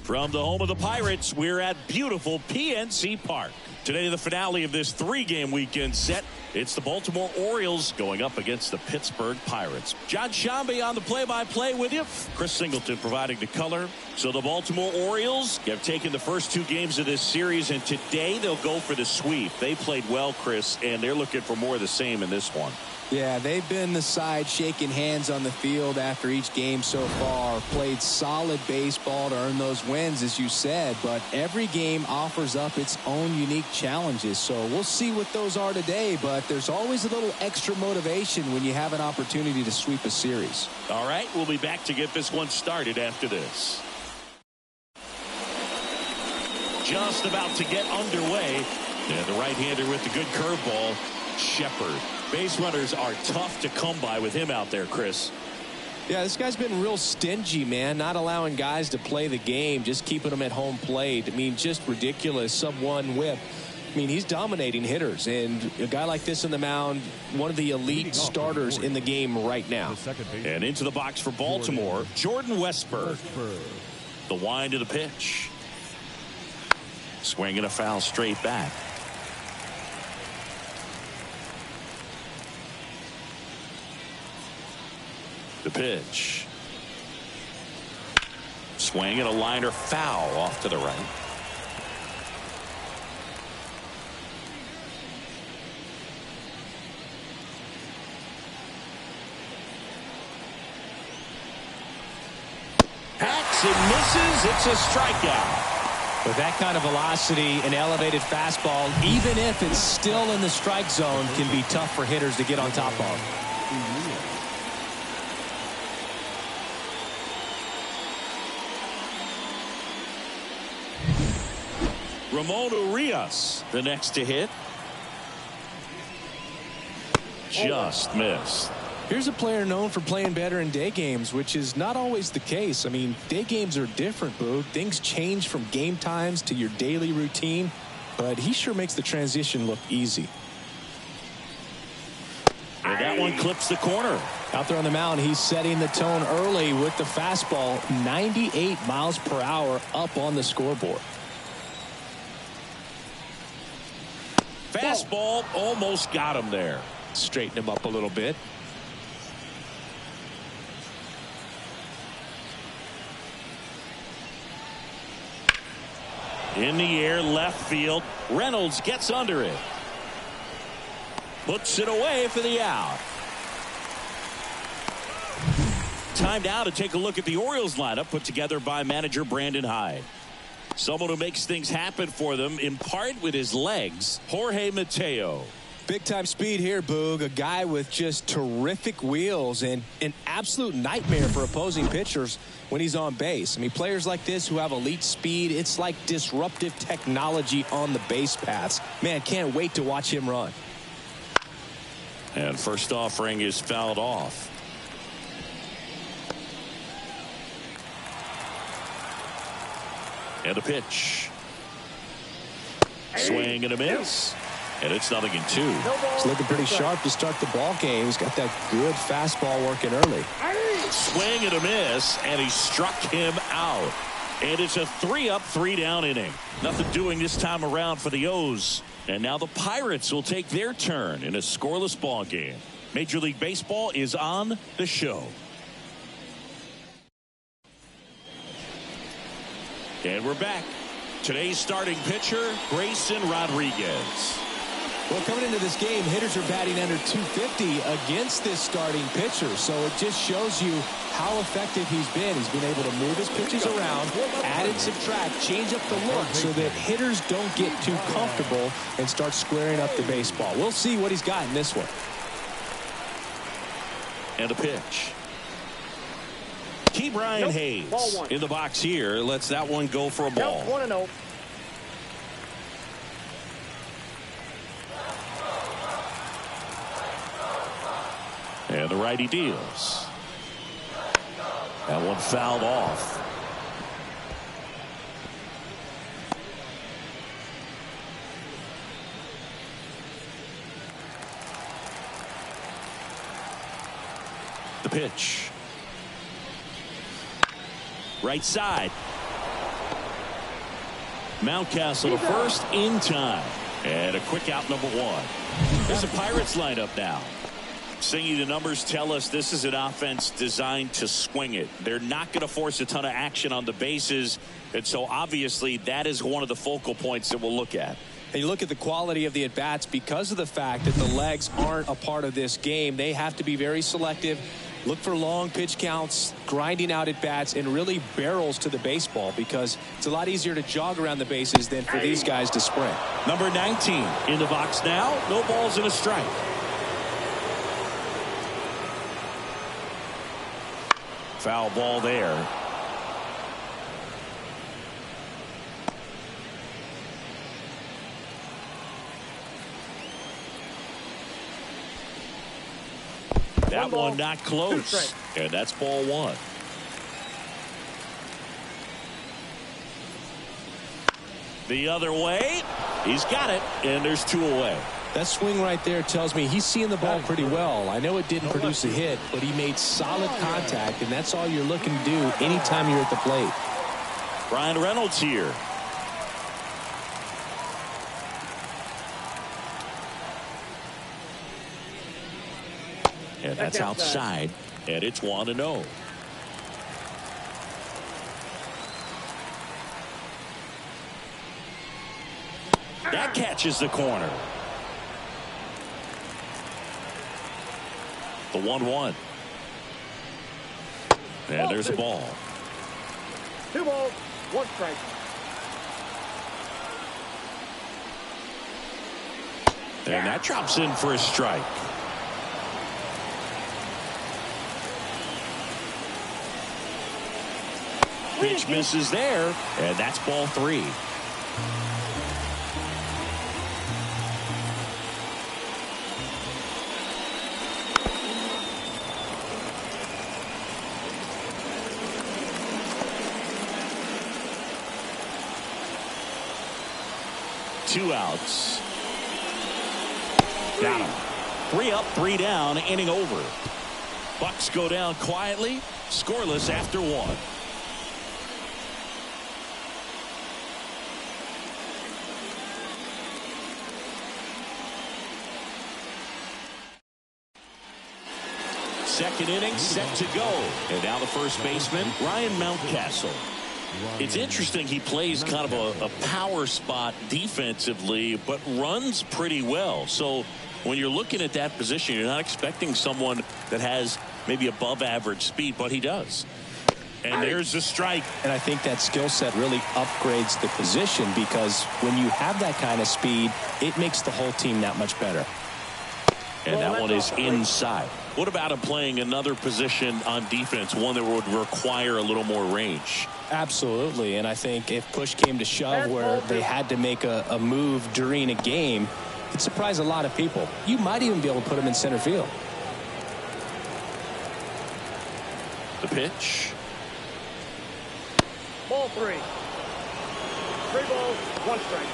From the home of the Pirates, we're at beautiful PNC Park. Today, the finale of this three-game weekend set. It's the Baltimore Orioles going up against the Pittsburgh Pirates. John Shambi on the play-by-play with you. Chris Singleton providing the color. So the Baltimore Orioles have taken the first two games of this series, and today they'll go for the sweep. They played well, Chris, and they're looking for more of the same in this one. Yeah, they've been the side shaking hands on the field after each game so far. Played solid baseball to earn those wins, as you said, but every game offers up its own unique challenges. So we'll see what those are today, but there's always a little extra motivation when you have an opportunity to sweep a series. All right, we'll be back to get this one started after this. Just about to get underway. And the right-hander with the good curveball, Shepard. Base runners are tough to come by with him out there, Chris. Yeah, this guy's been real stingy, man. Not allowing guys to play the game, just keeping them at home plate. I mean, just ridiculous. Sub-1 whip. I mean, he's dominating hitters, and a guy like this in the mound, one of the elite starters in the game right now. And into the box for Baltimore, Jordan Westburg. The wind to the pitch. Swinging a foul straight back. The pitch. Swing and a liner foul off to the right. Hacks and misses. It's a strikeout. With that kind of velocity, an elevated fastball, even if it's still in the strike zone, can be tough for hitters to get on top of. Ramon Urias, the next to hit. Just missed. Here's a player known for playing better in day games, which is not always the case. I mean, day games are different, Boog. Things change from game times to your daily routine, but he sure makes the transition look easy. And that one clips the corner. Out there on the mound, he's setting the tone early with the fastball, 98 miles per hour up on the scoreboard. Fastball almost got him there. Straighten him up a little bit. In the air, left field. Reynolds gets under it. Puts it away for the out. Time now to take a look at the Orioles lineup put together by manager Brandon Hyde. Someone who makes things happen for them, in part with his legs, Jorge Mateo. Big-time speed here, Boog. A guy with just terrific wheels and an absolute nightmare for opposing pitchers when he's on base. I mean, players like this who have elite speed, it's like disruptive technology on the base paths. Man, can't wait to watch him run. And first offering is fouled off. And a pitch. Swing and a miss. And it's 0-2. It's looking pretty sharp to start the ball game. He's got that good fastball working early. Swing and a miss, and he struck him out. And it's a 3-up, 3-down inning. Nothing doing this time around for the O's. And now the Pirates will take their turn in a scoreless ball game. Major League Baseball is on the show. And we're back. Today's starting pitcher, Grayson Rodriguez. Well, coming into this game, hitters are batting under 250 against this starting pitcher. So it just shows you how effective he's been. He's been able to move his pitches around, add and subtract, change up the look so that hitters don't get too comfortable and start squaring up the baseball. We'll see what he's got in this one. And a pitch. Brian Hayes in the box here. Lets that one go for a ball. 1-0. And the righty deals. That one fouled off. The pitch. Right side. Mountcastle to first in time. And a quick out, number one. There's a Pirates lineup now. Singy, the numbers tell us this is an offense designed to swing it. They're not going to force a ton of action on the bases. And so obviously that is one of the focal points that we'll look at. And you look at the quality of the at-bats because of the fact that the legs aren't a part of this game. They have to be very selective. Look for long pitch counts, grinding out at-bats, and really barrels to the baseball because it's a lot easier to jog around the bases than for these guys to sprint. Number 19 in the box now. No balls and a strike. Foul ball there. That one not close. And that's ball one. The other way. He's got it. And there's two away. That swing right there tells me he's seeing the ball pretty well. I know it didn't produce a hit, but he made solid contact, and that's all you're looking to do anytime you're at the plate. Brian Reynolds here. And that's outside. And it's 1-0. That catches the corner. The 1-1. And there's a ball. 2 balls, 1 strike. And that drops in for a strike. Pitch misses there, and that's ball 3. Two outs. Got him. 3 up, 3 down, inning over. Bucks go down quietly, scoreless after 1. Second inning set to go. And now the first baseman, Ryan Mountcastle. It's interesting he plays kind of a power spot defensively, but runs pretty well. So when you're looking at that position, you're not expecting someone that has maybe above average speed, but he does. And there's a strike. And I think that skill set really upgrades the position because when you have that kind of speed, it makes the whole team that much better. And that one is inside. What about him playing another position on defense, one that would require a little more range? Absolutely. And I think if push came to shove where they had to make a move during a game, it'd surprise a lot of people. You might even be able to put him in center field. The pitch. Ball 3. 3 balls, 1 strike.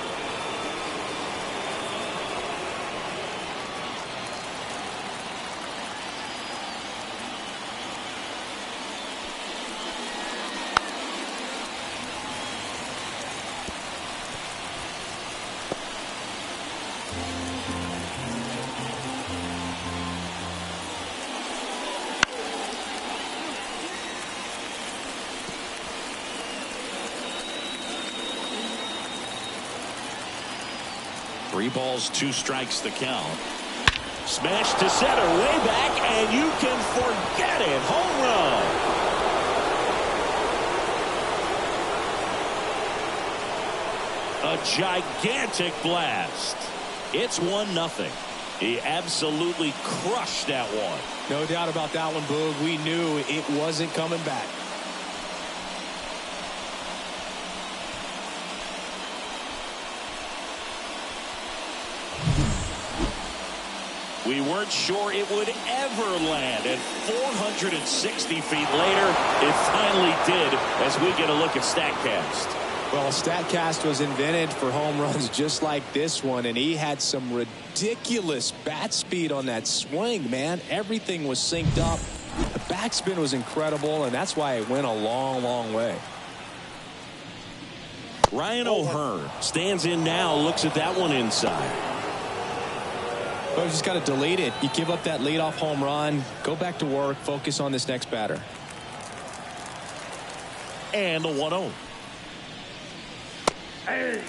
Three balls, 2 strikes, the count. Smash to center, way back, and you can forget it. Home run. A gigantic blast. It's 1-0. He absolutely crushed that one. No doubt about that one, Boog. We knew it wasn't coming back. We weren't sure it would ever land, and 460 feet later, it finally did as we get a look at StatCast. Well, StatCast was invented for home runs just like this one, and he had some ridiculous bat speed on that swing, man. Everything was synced up. The backspin was incredible, and that's why it went a long, long way. Ryan O'Hearn stands in now, looks at that one inside. Well, you just got to delete it. You give up that leadoff home run, go back to work, focus on this next batter. And the 1-0. Hey.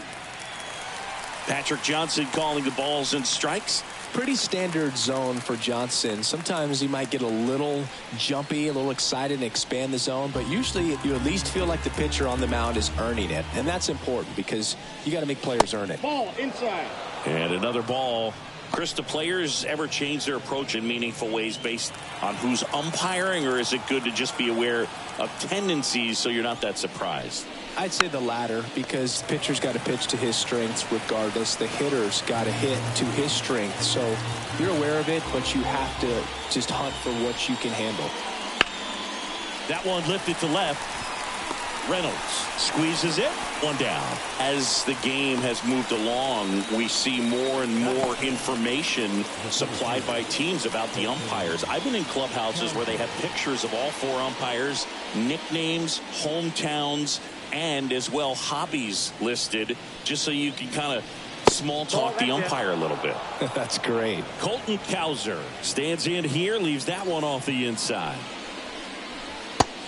Patrick Johnson calling the balls and strikes. Pretty standard zone for Johnson. Sometimes he might get a little jumpy, a little excited and expand the zone, but usually you at least feel like the pitcher on the mound is earning it, and that's important because you got to make players earn it. Ball inside. And another ball. Chris, do players ever change their approach in meaningful ways based on who's umpiring, or is it good to just be aware of tendencies so you're not that surprised? I'd say the latter, because the pitcher's got to pitch to his strengths regardless. The hitter's got to hit to his strength. So you're aware of it, but you have to just hunt for what you can handle. That one lifted to left. Reynolds squeezes it. One down. As the game has moved along, we see more and more information supplied by teams about the umpires. I've been in clubhouses where they have pictures of all 4 umpires, nicknames, hometowns, and as well hobbies listed, just so you can kind of small talk the umpire a little bit. That's great. Colton Cowser stands in here, leaves that one off the inside.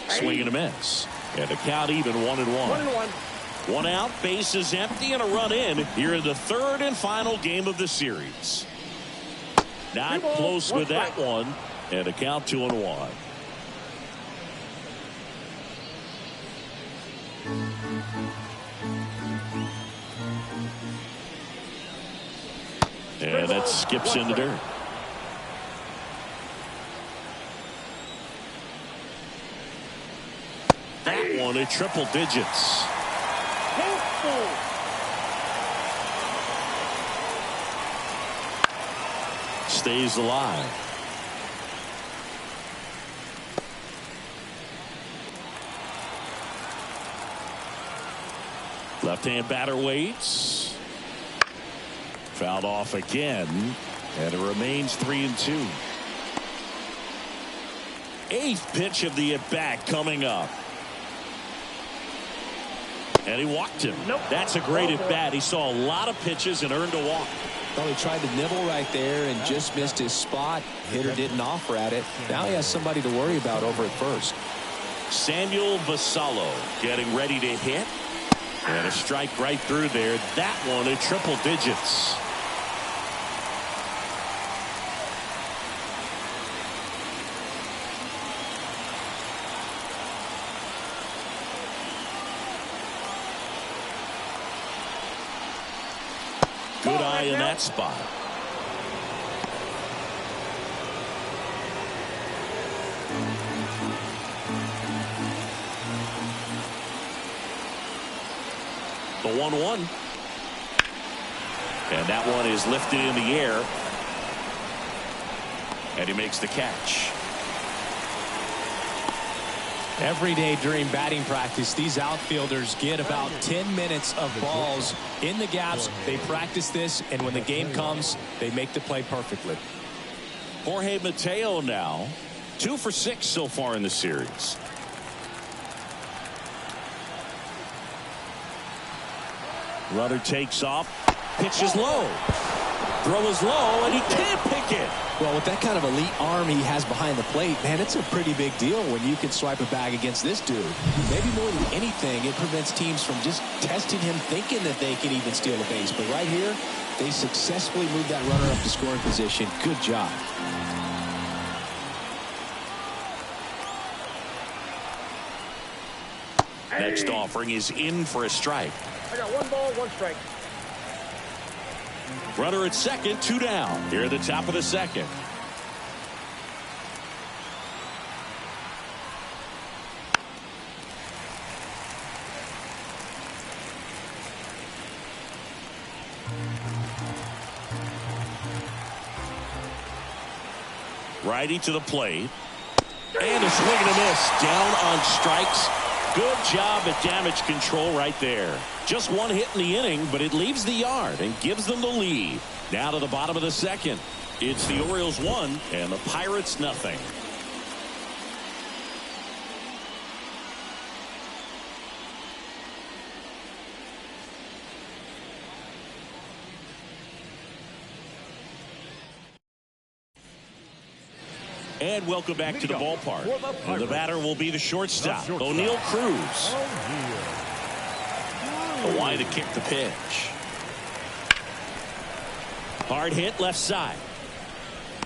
Swing and a miss. And a count even 1-1. 1-1. One out, bases empty, and a run in here in the 3rd and final game of the series. Not close with that one, and a count 2-1. And that skips in the dirt. That one at triple digits. Stays alive. Left-hand batter waits. Fouled off again, and it remains 3-2. 8th pitch of the at-bat coming up. And he walked him. Nope. That's a great at-bat. He saw a lot of pitches and earned a walk. Well, he tried to nibble right there and just missed his spot. Hitter didn't offer at it. Now he has somebody to worry about over at first. Samuel Vasallo getting ready to hit. And a strike right through there. That one at triple digits. Good eye in that spot. The 1-1. And that one is lifted in the air. And he makes the catch. Every day during batting practice, these outfielders get about 10 minutes of balls in the gaps. They practice this, and when the game comes, they make the play perfectly. Jorge Mateo now 2 for 6 so far in the series. Runner takes off, pitches low. Throw is low, and he can't pick it. Well, with that kind of elite arm he has behind the plate, man, it's a pretty big deal when you can swipe a bag against this dude. Maybe more than anything, it prevents teams from just testing him, thinking that they can even steal a base. But right here, they successfully moved that runner up to scoring position. Good job. Next offering is in for a strike. I got 1 ball, 1 strike. Runner at second, 2 down. Here at the top of the 2nd. Righty to the plate. And a swing and a miss. Down on strikes. Good job at damage control right there. Just 1 hit in the inning, but it leaves the yard and gives them the lead. Now to the bottom of the 2nd. It's the Orioles 1 and the Pirates nothing. And welcome back to the ballpark. And the batter will be the shortstop, O'Neal Cruz. Away to kick the pitch. Hard hit left side.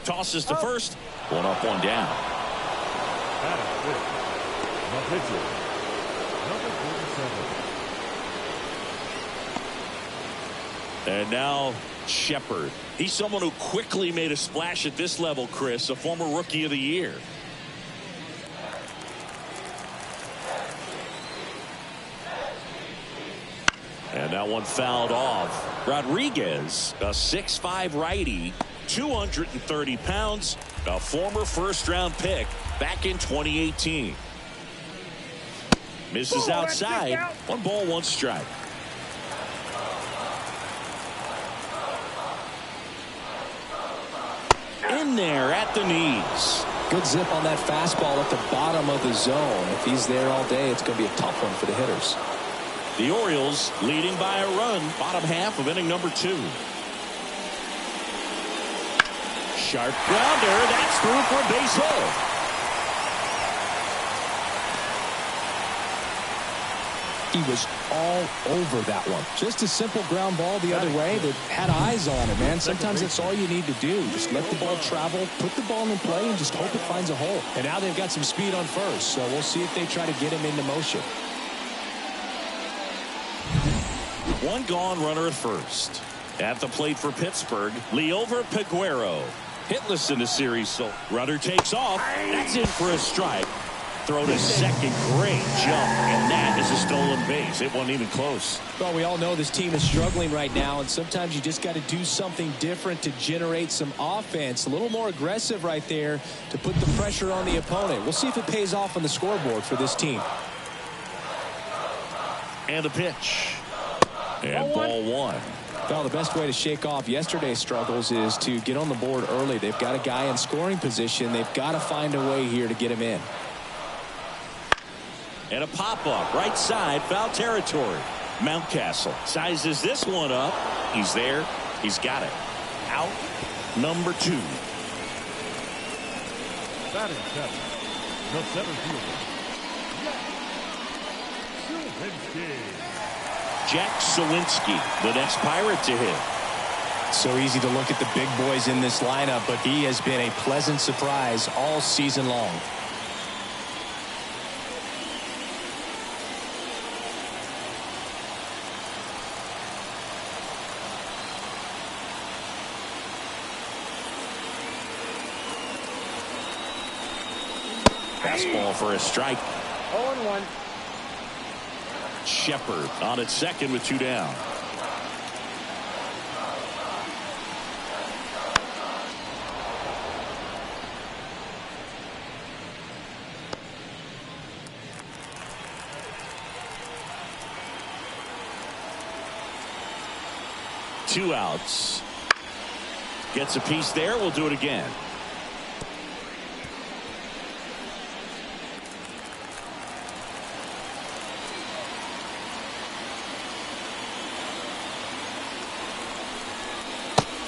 Tosses to first. One up, one down. And now Shepard. He's someone who quickly made a splash at this level, Chris, a former Rookie of the Year. And that one fouled off. Rodriguez, a 6'5" righty, 230 pounds, a former first-round pick back in 2018. Misses outside. 1 ball, 1 strike. In there at the knees. Good zip on that fastball at the bottom of the zone. If he's there all day, it's going to be a tough one for the hitters. The Orioles leading by a run, bottom half of inning number 2. Sharp grounder, that's through for a base hit. He was all over that one. Just a simple ground ball the other way that had eyes on it, man. Sometimes that's all you need to do. Just let the ball travel, put the ball in play, and just hope it finds a hole. And now they've got some speed on first, so we'll see if they try to get him into motion. 1 gone, runner at first. At the plate for Pittsburgh, Liover Peguero. Hitless in the series, so runner takes off. That's in for a strike. Throw to second, great jump, and that is a stolen base. It wasn't even close. Well, we all know this team is struggling right now, and sometimes you just got to do something different to generate some offense. A little more aggressive right there to put the pressure on the opponent. We'll see if it pays off on the scoreboard for this team. And a pitch. And ball 1. Well, the best way to shake off yesterday's struggles is to get on the board early. They've got a guy in scoring position. They've got to find a way here to get him in. And a pop-up, right side, foul territory. Mountcastle sizes this one up. He's there. He's got it. Out number 2. Batting 7. The center fielder, Jack Sawinski, the next Pirate to hit. So easy to look at the big boys in this lineup, but he has been a pleasant surprise all season long. Fastball for a strike. 0-1. Shepard on at second with 2 down. Two outs. Gets a piece there. We'll do it again.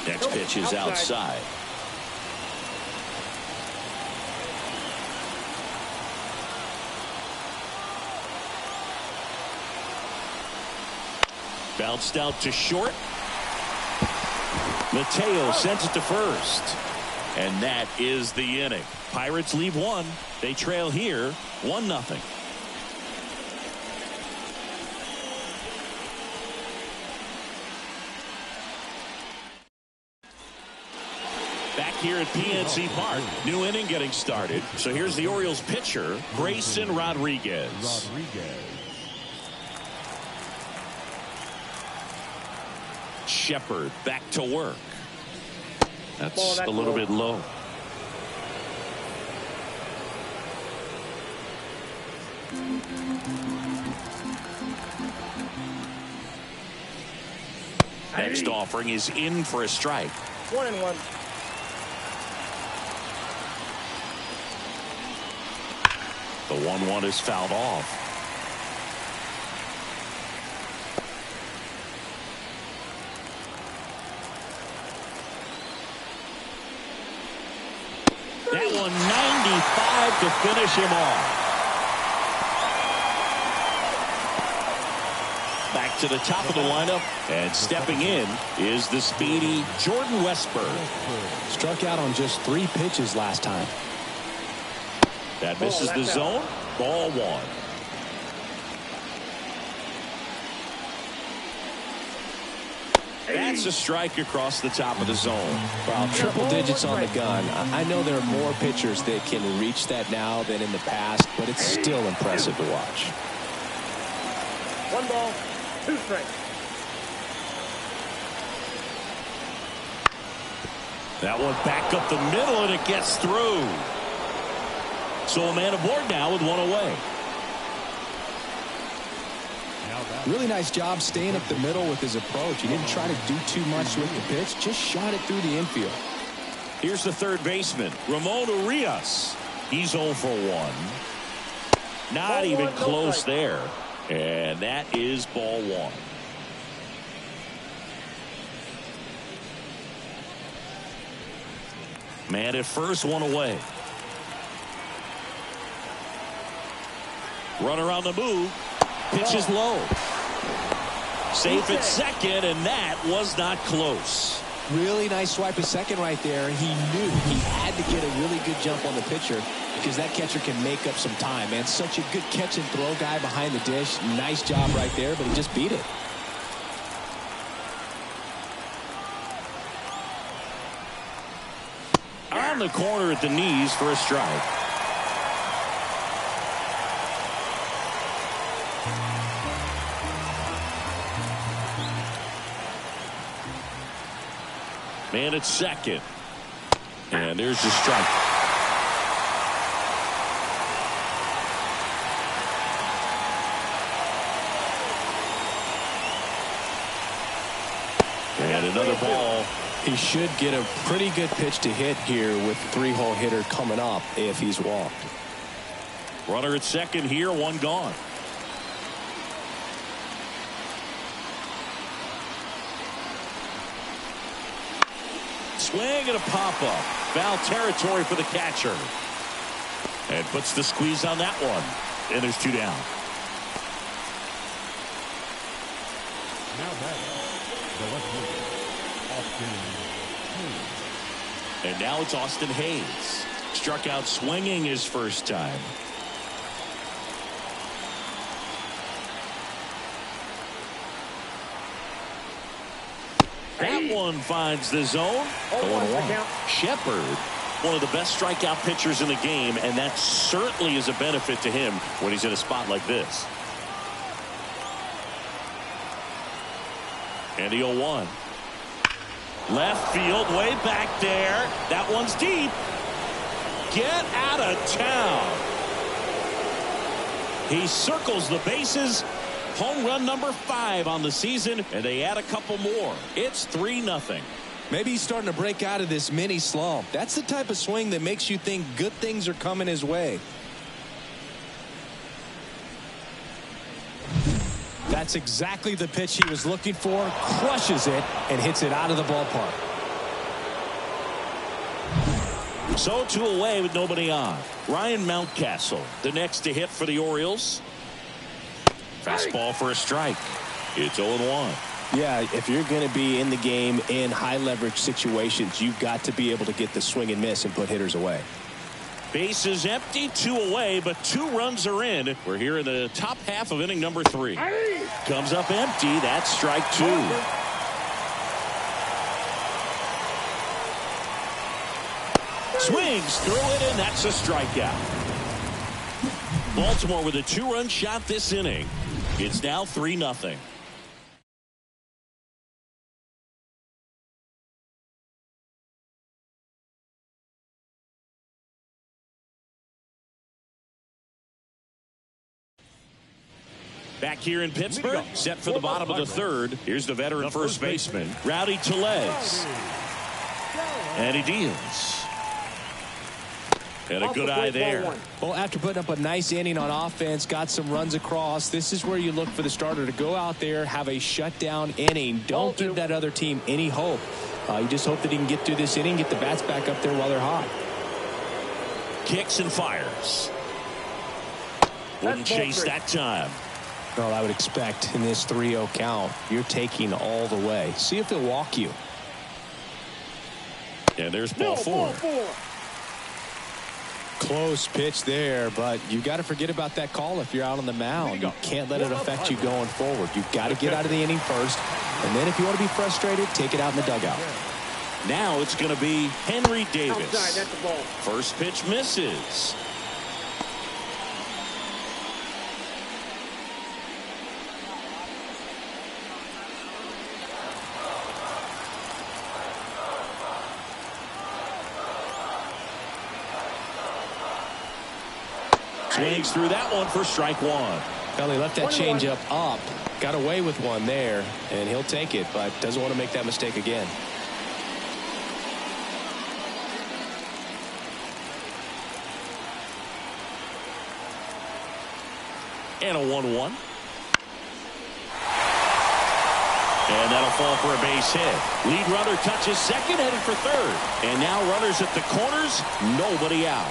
Next pitch is outside. Bounced out to short. Mateo sends it to first. And that is the inning. Pirates leave 1. They trail here 1-0. Back here at PNC Park, new inning getting started. So here's the Orioles pitcher, Grayson Rodriguez. Shepard back to work. That's a little bit low. Next offering is in for a strike. 1-1. The 1-1 is fouled off. That a 95 to finish him off. Back to the top of the lineup, and stepping in is the speedy Jordan Westburg. Struck out on just 3 pitches last time. That misses the zone. Ball 1. That's a strike across the top of the zone. Well, triple digits on the gun. I know there are more pitchers that can reach that now than in the past, but it's still impressive to watch. 1 ball, 2 strikes. That one back up the middle, and it gets through. So a man aboard now with 1 away. Really nice job staying up the middle with his approach. He didn't try to do too much with the pitch, just shot it through the infield. Here's the third baseman, Ramon Urias. He's 0 for 1. Not even close there. And that is ball 1. Man at first, 1 away. Runner on the move. Pitches low. Safe at second, and that was not close. Really nice swipe at second right there. He knew he had to get a really good jump on the pitcher because that catcher can make up some time. Man, such a good catch and throw guy behind the dish. Nice job right there, but he just beat it. On the corner at the knees for a strike. Man at second. And there's the strike. And another ball. He should get a pretty good pitch to hit here with 3-hole hitter coming up if he's walked. Runner at second here, 1 gone. Swing and a pop-up. Foul territory for the catcher. And puts the squeeze on that one. And there's 2 down. Now batting, the left fielder, Austin Hayes. And now it's Austin Hayes. Struck out swinging his first time. That one finds the zone. 0-1. Shepard, one of the best strikeout pitchers in the game, and that certainly is a benefit to him when he's in a spot like this. And the 0-1. Left field, way back there. That one's deep. Get out of town. He circles the bases. Home run number 5 on the season, and they add a couple more. It's 3-0. Maybe he's starting to break out of this mini slump. That's the type of swing that makes you think good things are coming his way. That's exactly the pitch he was looking for. Crushes it and hits it out of the ballpark. So 2 away with nobody on. Ryan Mountcastle, the next to hit for the Orioles. Fastball for a strike. It's 0-1. Yeah, if you're going to be in the game in high leverage situations, you've got to be able to get the swing and miss and put hitters away. Base is empty, 2 away, but 2 runs are in. We're here in the top half of inning number 3. Comes up empty. That's strike 2. Swings through it, and that's a strikeout. Baltimore with a 2-run shot this inning. It's now 3-0. Back here in Pittsburgh, set for the bottom of the 3rd. Here's the veteran first baseman, Rowdy Tellez. And he deals. And a good eye there. Well, after putting up a nice inning on offense, got some runs across, this is where you look for the starter to go out there, have a shutdown inning. Don't give that other team any hope. You just hope that he can get through this inning, get the bats back up there while they're hot. kicks and fires. Wouldn't chase that time. Well, I would expect in this 3-0 count, you're taking all the way. See if he'll walk you. And there's ball four. Close pitch there, but you got to forget about that call if you're out on the mound. You can't let it affect you going forward. You've got to get out of the inning first, and then if you want to be frustrated, take it out in the dugout. Now it's going to be Henry Davis. Outside, that's the ball. First pitch misses. Swings through that one for strike one. Well, he left that changeup up, got away with one there, and he'll take it, but doesn't want to make that mistake again. And a 1-1. And that'll fall for a base hit. Lead runner touches second, headed for third. And now runners at the corners, nobody out.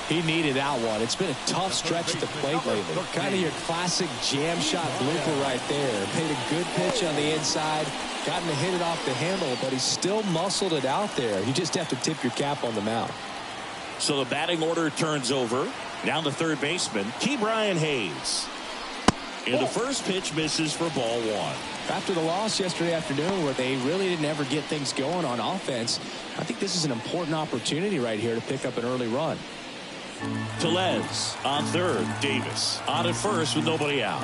He needed that one. It's been a tough stretch at the plate lately. Kind of your classic jam shot blooper right there. Made a good pitch on the inside, gotten to hit it off the handle, but he still muscled it out there. You just have to tip your cap on the mound. So the batting order turns over. Now the third baseman, Ke'Bryan Hayes. And the first pitch misses for ball one. After the loss yesterday afternoon where they really didn't ever get things going on offense, I think this is an important opportunity right here to pick up an early run. Tellez on third. Davis on at first with nobody out.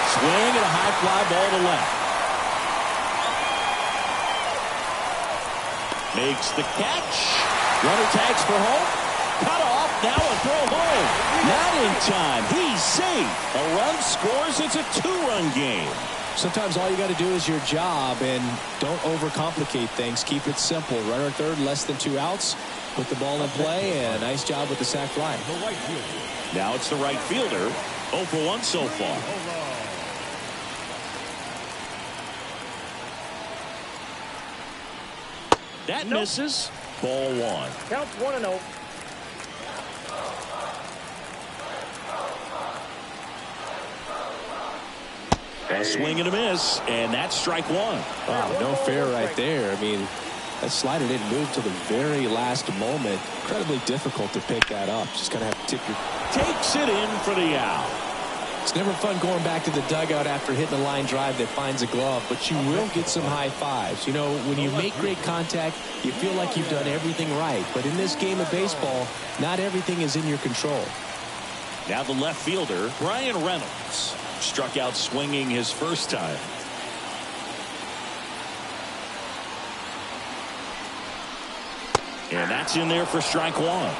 Swing and a high fly ball to left. Makes the catch. Runner tags for home. Cut off. Now a throw home. Not in time. He's safe. A run scores. It's a 2-run game. Sometimes all you got to do is your job and don't overcomplicate things. Keep it simple. Runner third, less than 2 outs. Put the ball in play, and a nice job with the sac fly. Now it's the right fielder. 0 for 1 so far. That misses. Ball one. Counts 1-0. A swing and a miss, and that's strike one. Wow, no fair right there. I mean, that slider didn't move till the very last moment. Incredibly difficult to pick that up. Just kind of have to tip your... Takes it in for the out. It's never fun going back to the dugout after hitting a line drive that finds a glove, but you will get some high fives. You know, when you make great contact, you feel like you've done everything right. But in this game of baseball, not everything is in your control. Now the left fielder, Brian Reynolds. Struck out swinging his first time. And that's in there for strike one.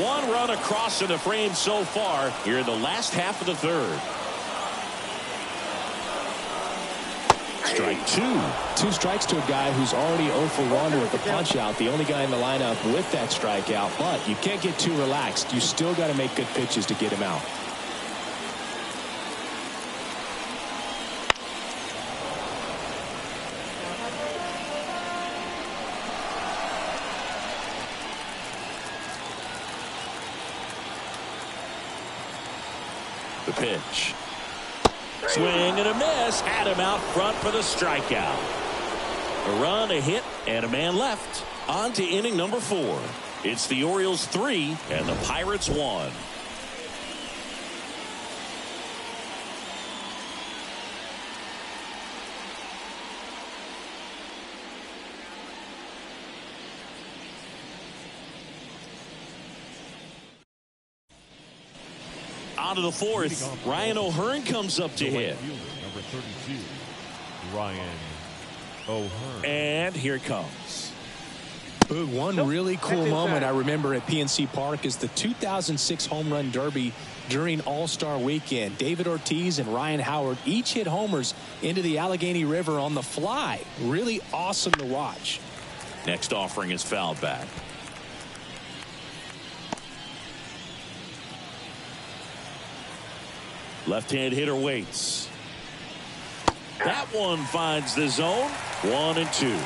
1 run across in the frame so far here in the last half of the third. Strike 2. 2 strikes to a guy who's already 0 for 1 with the punch out. The only guy in the lineup with that strikeout. But you can't get too relaxed. You still got to make good pitches to get him out. The pitch. Swing and a miss. Had him out front for the strikeout. A run, a hit, and a man left. On to inning number 4. It's the Orioles 3 and the Pirates 1. On to the 4th. Ryan O'Hearn comes up to hit. Number 32, Ryan O'Hearn. And here it comes. One really cool moment I remember at PNC Park is the 2006 Home Run Derby during All-Star Weekend. David Ortiz and Ryan Howard each hit homers into the Allegheny River on the fly. Really awesome to watch. Next offering is fouled back. Left-hand hitter waits. That one finds the zone. 1-2.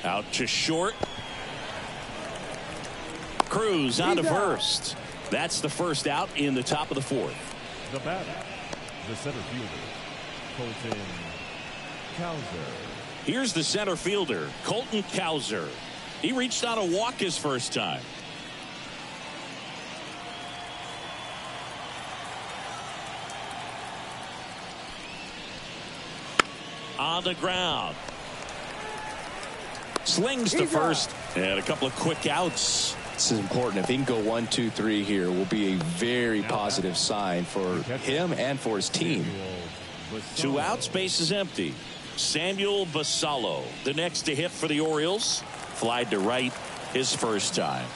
Out to short. Cruz on to first. That's the first out in the top of the fourth. The batter, the center fielder, Colton Cowser. Here's the center fielder, Colton Cowser. He reached on a walk his first time. On the ground. Slings to first, and a couple of quick outs. This is important. If he can go 1, 2, 3 here, will be a very positive sign for him and for his team. 2 outs, base is empty. Samuel Basallo, the next to hit for the Orioles. Flied to right his first time.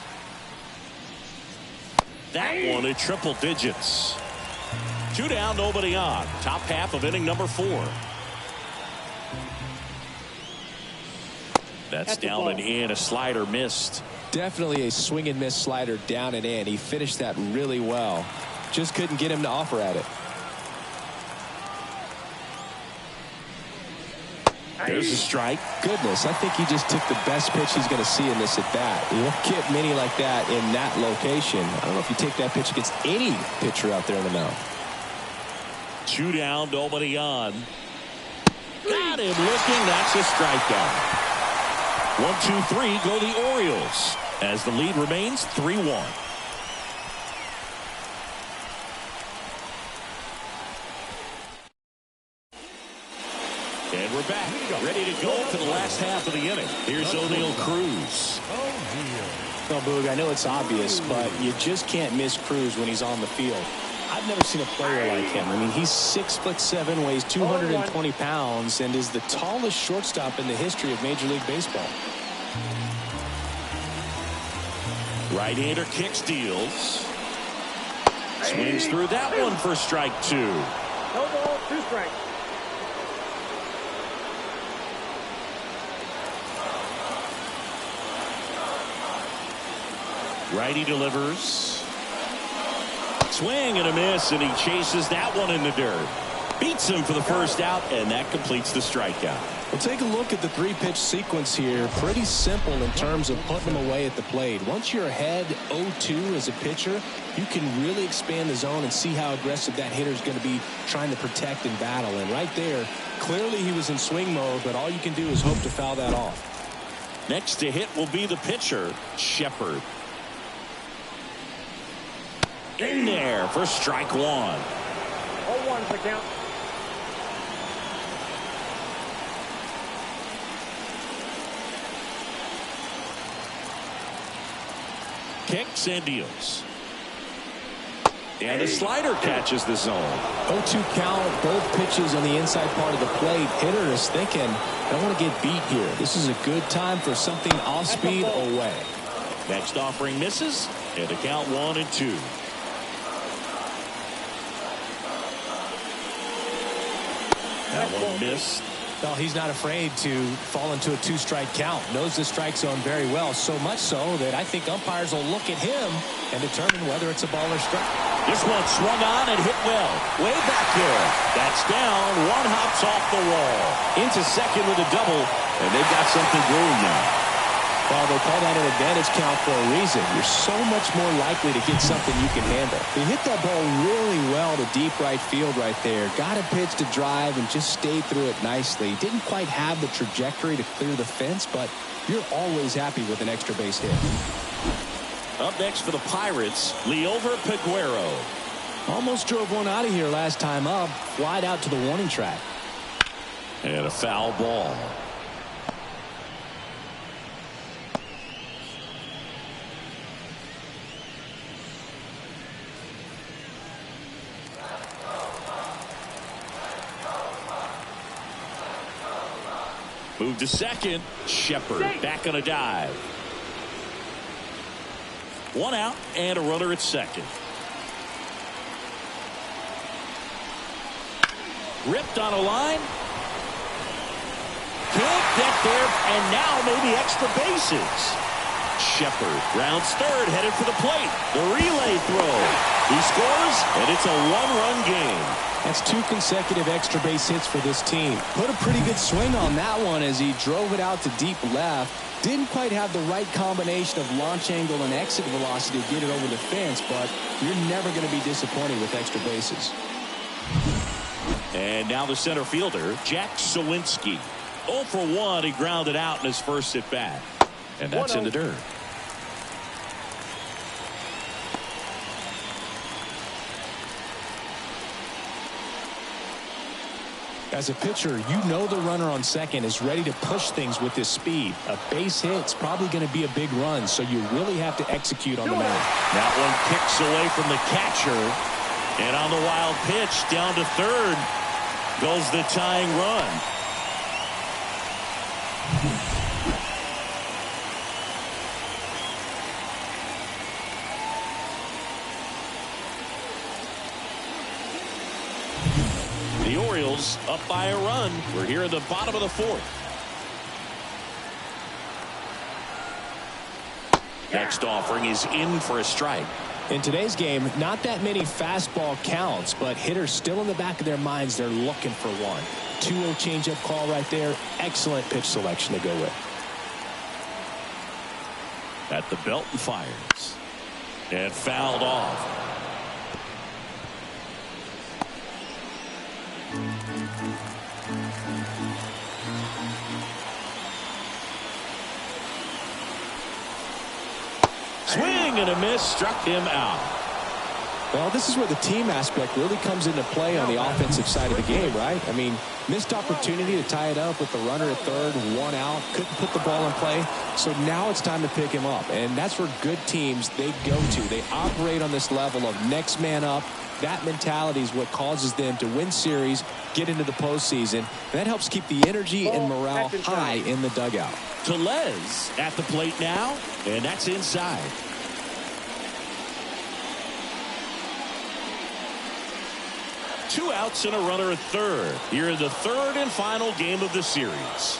That one at triple digits. 2 down, nobody on. Top half of inning number 4. That's down and in. A slider missed. Definitely a swing and miss slider down and in. He finished that really well. Just couldn't get him to offer at it. There's a strike. Goodness, I think he just took the best pitch he's going to see in this at bat. You won't get many like that in that location. I don't know if you take that pitch against any pitcher out there in the mound. 2 down, nobody on. Got him looking. That's a strikeout. 1, 2, 3 go the Orioles as the lead remains 3-1. And we're back, ready to go for the last half of the inning. Here's O'Neal Cruz. Well, Boog, I know it's obvious, but you just can't miss Cruz when he's on the field. I've never seen a player like him. I mean, he's 6'7", weighs 220 pounds, and is the tallest shortstop in the history of Major League Baseball. Right-hander kicks, deals. Swings through that one for strike 2. No ball, 2 strikes. Righty delivers. Swing and a miss, and he chases that one in the dirt. Beats him for the first out, and that completes the strikeout. Well, take a look at the 3-pitch sequence here. Pretty simple in terms of putting them away at the plate. Once you're ahead 0-2 as a pitcher, you can really expand the zone and see how aggressive that hitter is going to be trying to protect and battle. And right there, clearly he was in swing mode, but all you can do is hope to foul that off. Next to hit will be the pitcher, Shepard. In there for strike 1. 0-1's the count. Kicks and deals. And the slider catches the zone. 0-2 count, both pitches on the inside part of the plate. Hitter is thinking, I don't want to get beat here. This is a good time for something off speed away. Next offering misses, and the count 1-2. That one missed. Well, he's not afraid to fall into a 2-strike count. Knows the strike zone very well, so much so that I think umpires will look at him and determine whether it's a ball or strike. This one swung on and hit well. Way back here. That's down. One hops off the wall. Into second with a double, and they've got something brewing now. Well, they call that an advantage count for a reason. You're so much more likely to get something you can handle. He hit that ball really well to deep right field right there. Got a pitch to drive and just stayed through it nicely. Didn't quite have the trajectory to clear the fence, but you're always happy with an extra base hit. Up next for the Pirates, Liover Peguero. Almost drove one out of here last time up. Flied out to the warning track. And a foul ball. Move to second. Shepard back on a dive. One out and a runner at second. Ripped on a line. Can't get there, and now maybe extra bases. Shepard rounds third, headed for the plate. The relay throw. He scores, and it's a one-run game. That's 2 consecutive extra base hits for this team. Put a pretty good swing on that one as he drove it out to deep left. Didn't quite have the right combination of launch angle and exit velocity to get it over the fence, but you're never going to be disappointed with extra bases. And now the center fielder, Jack Sawinski. 0 for 1, he grounded out in his first at bat. And that's in the dirt. As a pitcher, you know the runner on second is ready to push things with his speed. A base hit's probably going to be a big run, so you really have to execute on the mound. That one kicks away from the catcher. And on the wild pitch, down to third goes the tying run. The Orioles up by a run. We're here in the bottom of the fourth. Next offering is in for a strike. In today's game, not that many fastball counts, but hitters still in the back of their minds, they're looking for one. 2-0 changeup call right there. Excellent pitch selection to go with. At the belt and fires. And fouled off. Swing and a miss, struck him out. Well, this is where the team aspect really comes into play on the offensive side of the game, right? I mean, missed opportunity to tie it up with the runner at third, 1 out, couldn't put the ball in play. So now it's time to pick him up. And that's where good teams, they go to. They operate on this level of next man up. That mentality is what causes them to win series, get into the postseason. And that helps keep the energy and morale high in the dugout. Tellez at the plate now, and that's inside. Two outs and a runner at third. Here in the third and final game of the series.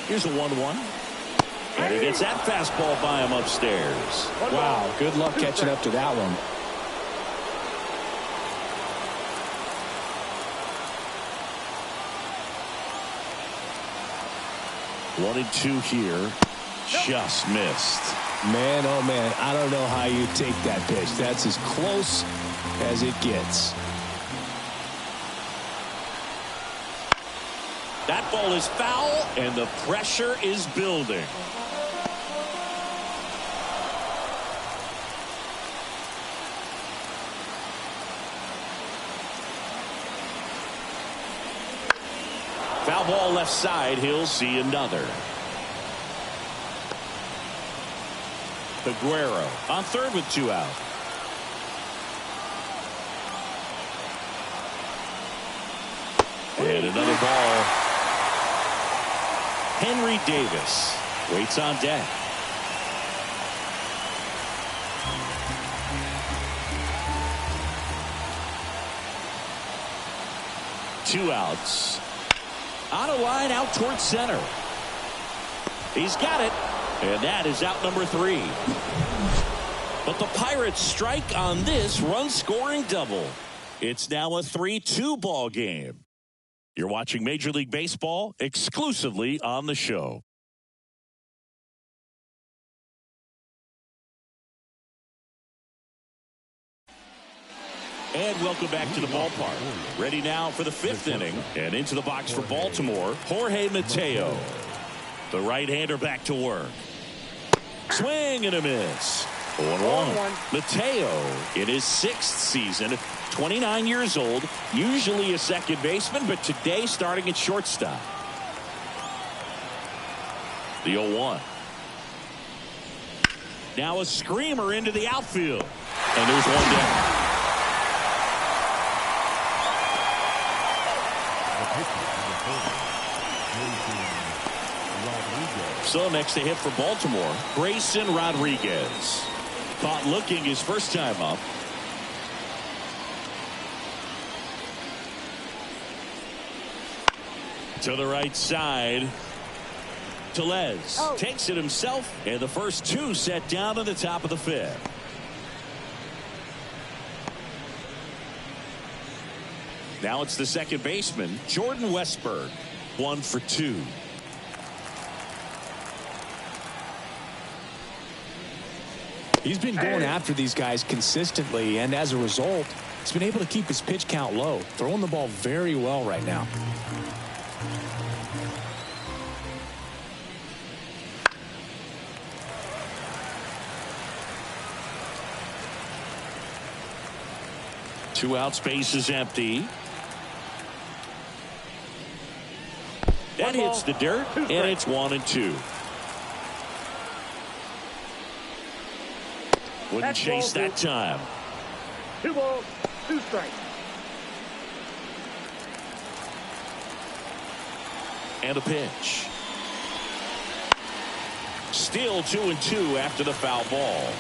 Here's a 1-1. And he gets that fastball by him upstairs. Wow, good luck catching up to that one. One and two here. Just missed. Man, oh man, I don't know how you take that pitch. That's as close as it gets. That ball is foul, and the pressure is building. Foul ball left side. He'll see another. Aguero on third with 2 out. And another ball. Henry Davis waits on deck. Two outs. On a line out towards center. He's got it. And that is out number 3. But the Pirates strike on this run-scoring double. It's now a 3-2 ball game. You're watching Major League Baseball exclusively on the show. And welcome back to the ballpark. Ready now for the 5th inning. And into the box for Baltimore, Jorge Mateo. The right-hander back to work. Swing and a miss. 0-1. Mateo in his 6th season, 29 years old, usually a second baseman, but today starting at shortstop. The 0-1. Now a screamer into the outfield. And there's one down. So next to hit for Baltimore, Grayson Rodriguez. Caught looking his first time up. To the right side. Tellez takes it himself, and the first two set down at the top of the fifth. Now it's the second baseman, Jordan Westburg. 1 for 2. He's been going after these guys consistently, and as a result, he's been able to keep his pitch count low, throwing the ball very well right now. Two out, space is empty. That hits the dirt, and it's 1-2. Wouldn't chase that time. 2 balls, 2 strikes. And a pitch. Still 2-2 after the foul ball.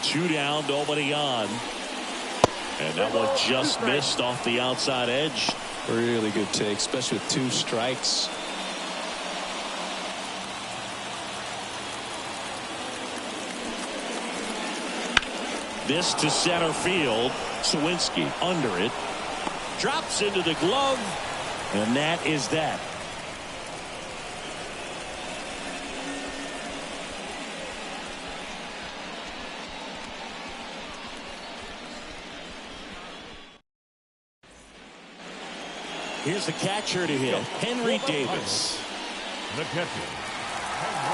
Two down, nobody on. And that one just missed off the outside edge. Really good take, especially with 2 strikes. This to center field. Sawinski under it. Drops into the glove. And that is that. Here's the catcher to hit, Henry Davis. The catcher, Henry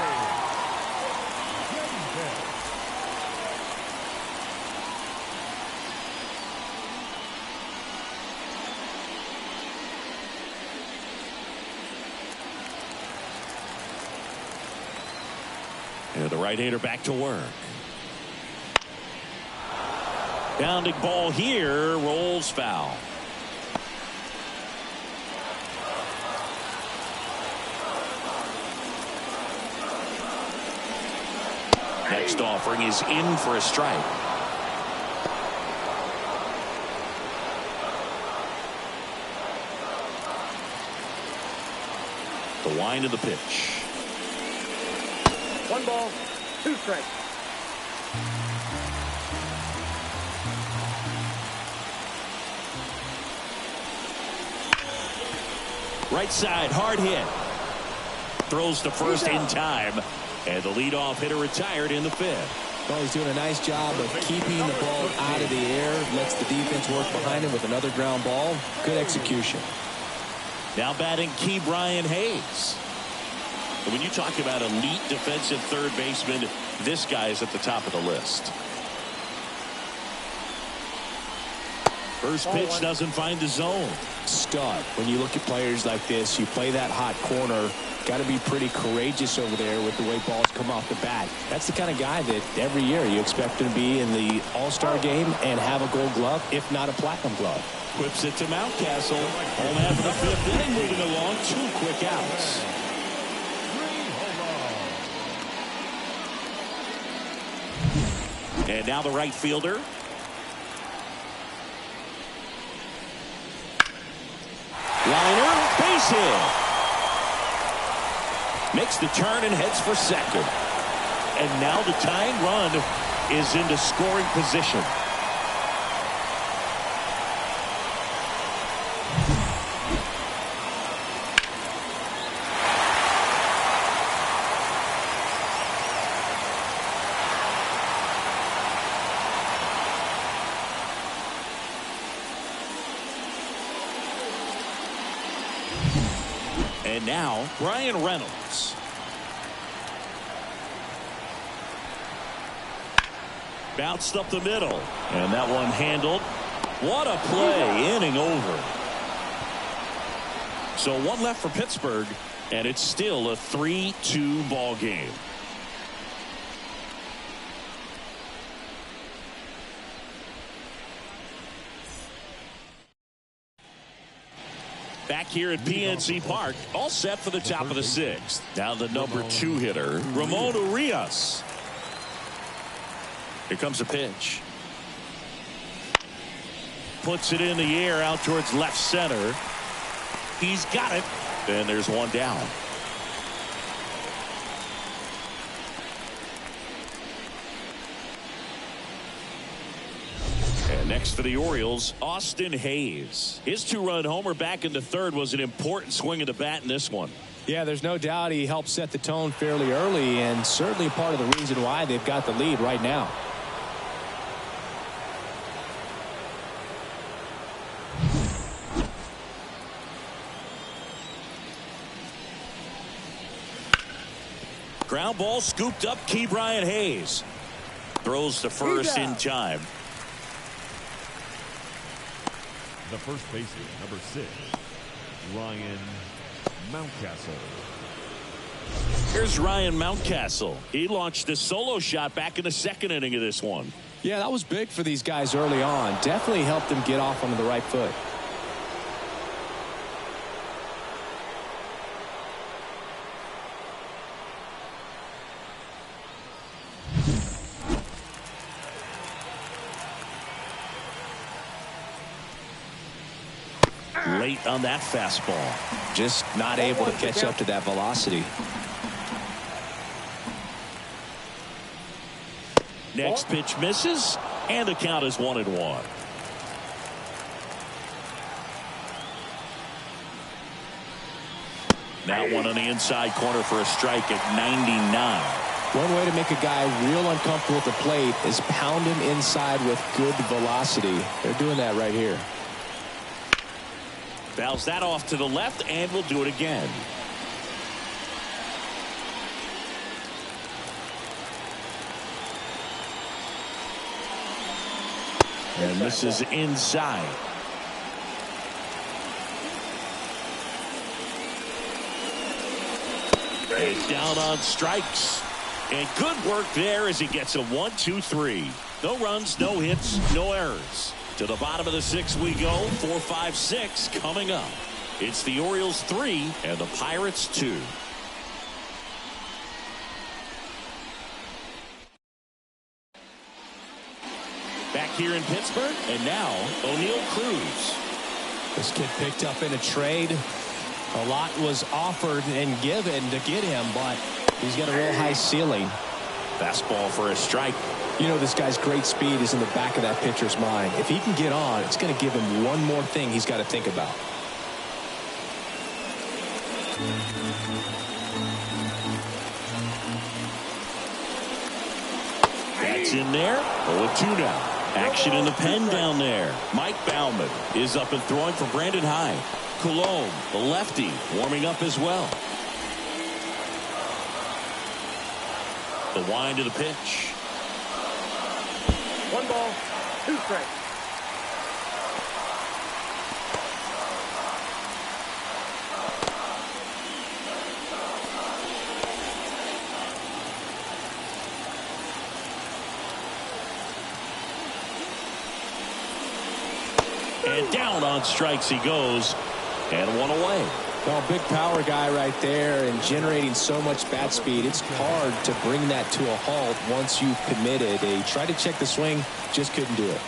Davis. And the right-hander back to work. Bounding ball here, rolls foul. Next offering is in for a strike. The wind of the pitch. 1 ball, 2 strikes. Right side, hard hit. Throws to first in time. And the leadoff hitter retired in the 5th. Well, he's doing a nice job of keeping the ball out of the air. Lets the defense work behind him with another ground ball. Good execution. Now batting key Brian Hayes. And when you talk about elite defensive third baseman, this guy is at the top of the list. First pitch doesn't find the zone. Stud. When you look at players like this, you play that hot corner. Got to be pretty courageous over there with the way balls come off the bat. That's the kind of guy that every year you expect him to be in the All-Star game and have a Gold Glove, if not a Platinum Glove. Whips it to Mountcastle. Home half of the 5th inning, moving along. 2 quick outs. And now the right fielder. Liner, base hit. Makes the turn and heads for second. And now the tying run is into scoring position. And now Brian Reynolds. Bounced up the middle. And that one handled. What a play. Inning over. So 1 left for Pittsburgh. And it's still a 3-2 ball game. Back here at PNC Park, all set for the top of the 6th. Now the number 2 hitter, Ramon Urias. Here comes a pitch. Puts it in the air out towards left center. He's got it. And there's one down. And next for the Orioles, Austin Hayes. His 2-run homer back in the 3rd was an important swing of the bat in this one. Yeah, there's no doubt he helped set the tone fairly early, and certainly part of the reason why they've got the lead right now. Ground ball scooped up. Ke'Bryan Hayes throws to first in time. The first baseman, number 6, Ryan Mountcastle. Here's Ryan Mountcastle. He launched a solo shot back in the 2nd inning of this one. Yeah, that was big for these guys early on. Definitely helped them get off onto the right foot. Late on that fastball. Just not able to catch up to that velocity. Next pitch misses, and the count is 1-1. Now one on the inside corner for a strike at 99. One way to make a guy real uncomfortable at the plate is pound him inside with good velocity. They're doing that right here. Fouls that off to the left, and we'll do it again. And this is inside. And down on strikes. And good work there as he gets a 1-2-3. No runs, no hits, no errors. To the bottom of the 6th we go. 4, 5, 6 coming up. It's the Orioles 3 and the Pirates 2. Back here in Pittsburgh, and now O'Neal Cruz. This kid picked up in a trade. A lot was offered and given to get him, but he's got a real high ceiling. Fastball for a strike. You know, this guy's great speed is in the back of that pitcher's mind. If he can get on, it's going to give him one more thing he's got to think about. That's in there. 0-2 now. Action in the pen down there. Mike Baumann is up and throwing for Brandon Hyde. Coulombe, the lefty, warming up as well. The wind to the pitch. 1 ball, 2 strikes. And down on strikes he goes, and 1 away. Well, big power guy right there and generating so much bat speed. It's hard to bring that to a halt once you've committed. He tried to check the swing, just couldn't do it.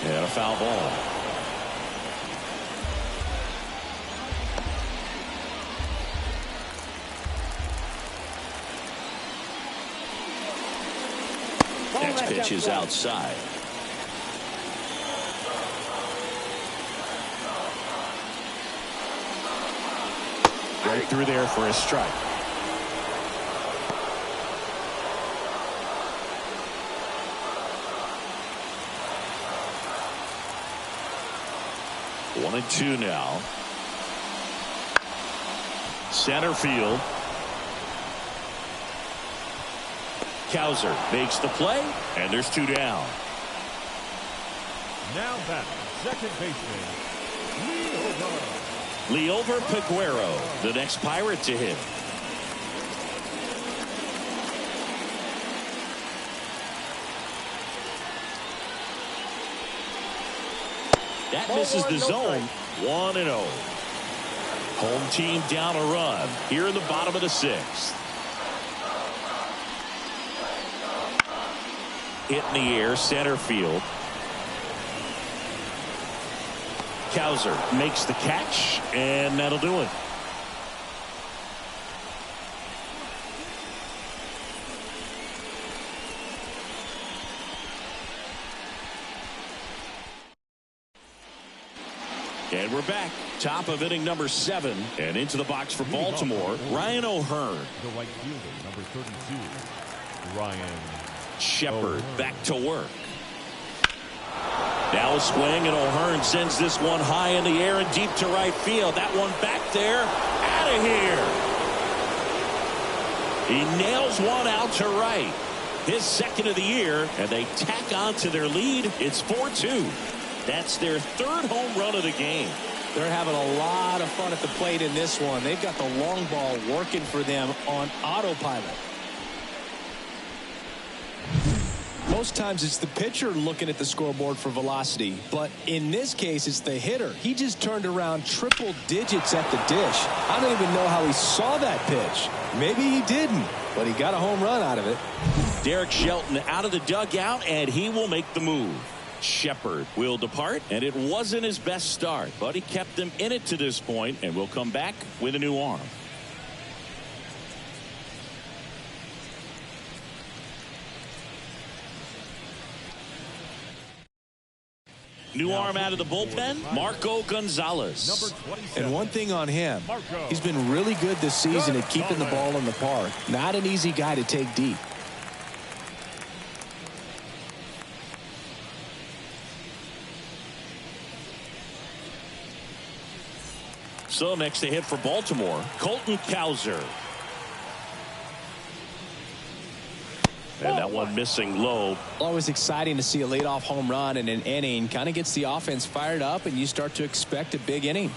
And a foul ball. Next pitch is outside. Right through there for a strike. One and two now. Center field. Cowser makes the play, and there's 2 down. Now batting, second baseman, Liover Peguero, the next Pirate to hit. That misses the zone. 1-0. Home team down a run here in the bottom of the 6th. Hit in the air, center field. Cowser makes the catch, and that'll do it. And we're back. Top of inning number 7. And into the box for Baltimore, Ryan O'Hearn. The right fielder, number 32, Ryan Shepard back to work. Now a swing, and O'Hearn sends this one high in the air and deep to right field. That one back there, out of here. He nails one out to right. His 2nd of the year, and they tack on to their lead. It's 4-2. That's their 3rd home run of the game. They're having a lot of fun at the plate in this one. They've got the long ball working for them on autopilot. Most times it's the pitcher looking at the scoreboard for velocity, but in this case it's the hitter. He just turned around triple digits at the dish. I don't even know how he saw that pitch. Maybe he didn't, but he got a home run out of it. Derek Shelton out of the dugout, and he will make the move. Shepard will depart, and it wasn't his best start, but he kept them in it to this point, and will come back with a new arm. New arm out of the bullpen, Marco Gonzalez. And one thing on him, he's been really good this season at keeping the ball in the park. Not an easy guy to take deep. So next to hit for Baltimore, Colton Cowser. And that one missing low. Always exciting to see a leadoff home run in an inning. Kind of gets the offense fired up, and you start to expect a big inning.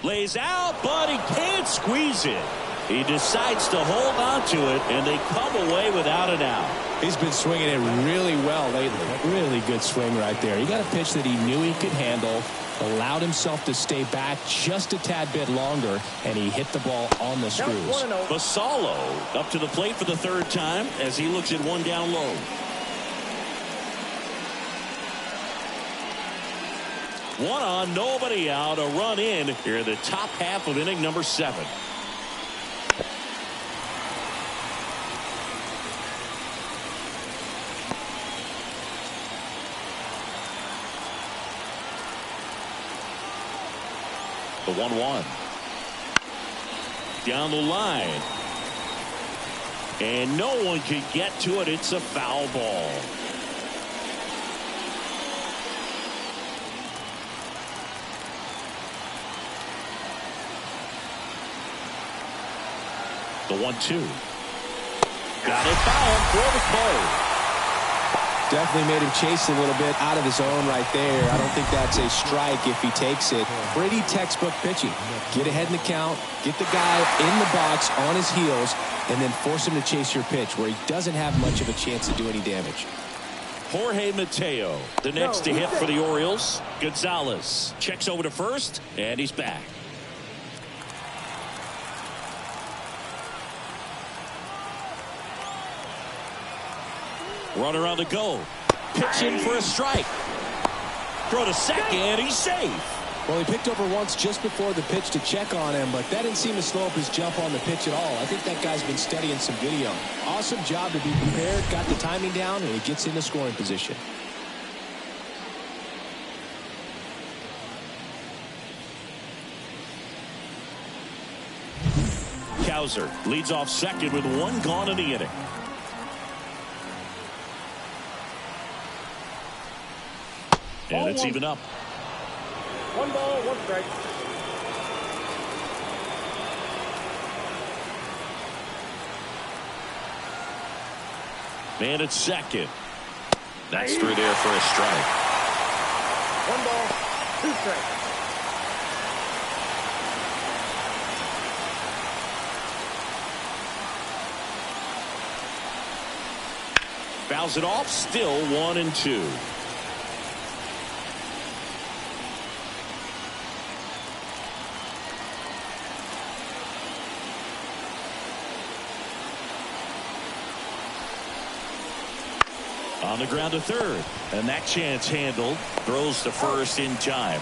Lays out, but he can't squeeze it. He decides to hold on to it, and they come away without an out. He's been swinging it really well lately. Really good swing right there. He got a pitch that he knew he could handle, allowed himself to stay back just a tad bit longer, and he hit the ball on the screws. Basallo up to the plate for the 3rd time as he looks at one down low. One on, nobody out, a run in here in the top half of inning number 7. The 1-1. Down the line. And no one can get to it. It's a foul ball. The 1-2. Got it foul for the play. Definitely made him chase a little bit out of his own right there. I don't think that's a strike if he takes it. Pretty textbook pitching. Get ahead in the count, get the guy in the box on his heels, and then force him to chase your pitch where he doesn't have much of a chance to do any damage. Jorge Mateo, the next to hit for the Orioles. Gonzalez checks over to first, and he's back. Runner on the go. Pitch in for a strike. Throw to second. He's safe. Well, he picked over once just before the pitch to check on him, but that didn't seem to slow up his jump on the pitch at all. I think that guy's been studying some video. Awesome job to be prepared, got the timing down, and he gets into scoring position. Cowser leads off second with one gone in the inning. And it's even up. 1 ball, 1 strike. Man at second. That's through there for a strike. 1 ball, 2 strikes. Fouls it off. Still 1-2. On the ground to third, and that chance handled. Throws to first in time.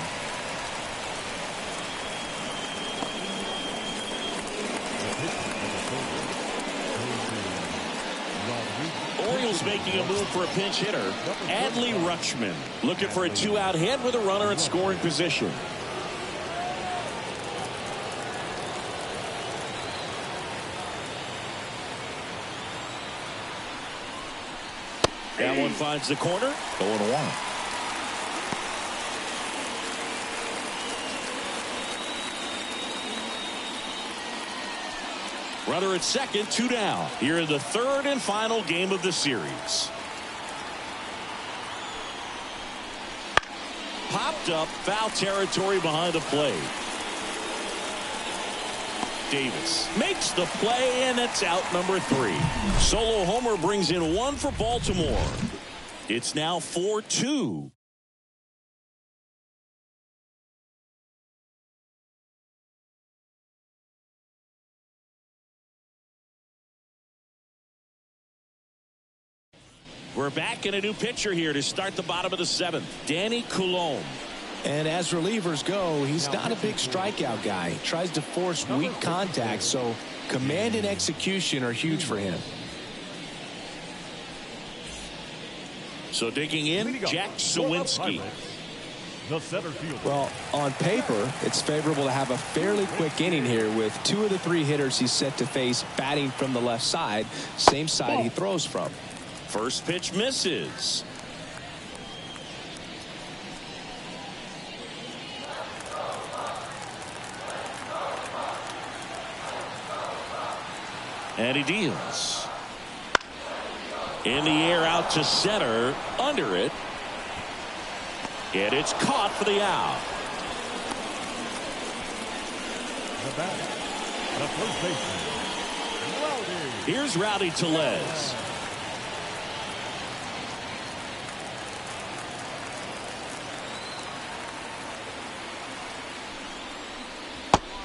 Orioles making a move for a pinch hitter. Adley Rutschman looking for a 2-out hit with a runner in scoring position. That one finds the corner. 0-1. Runner at second, 2 down. Here in the third and final game of the series. Popped up, foul territory behind the plate. Davis makes the play, and it's out number 3. Solo homer brings in 1 for Baltimore. It's now 4-2. We're back in a new pitcher here to start the bottom of the 7th. Danny Coulombe. And as relievers go, he's not a big strikeout guy. He tries to force weak contact, so command and execution are huge for him. So digging in, Jack Sawinski. The center fielder. Well, on paper, it's favorable to have a fairly quick inning here with 2 of the 3 hitters he's set to face batting from the left side, same side he throws from. First pitch misses. And he deals. In the air out to center. Under it. And it's caught for the out. The batter, the first baseman, Rowdy. Here's Rowdy Tellez.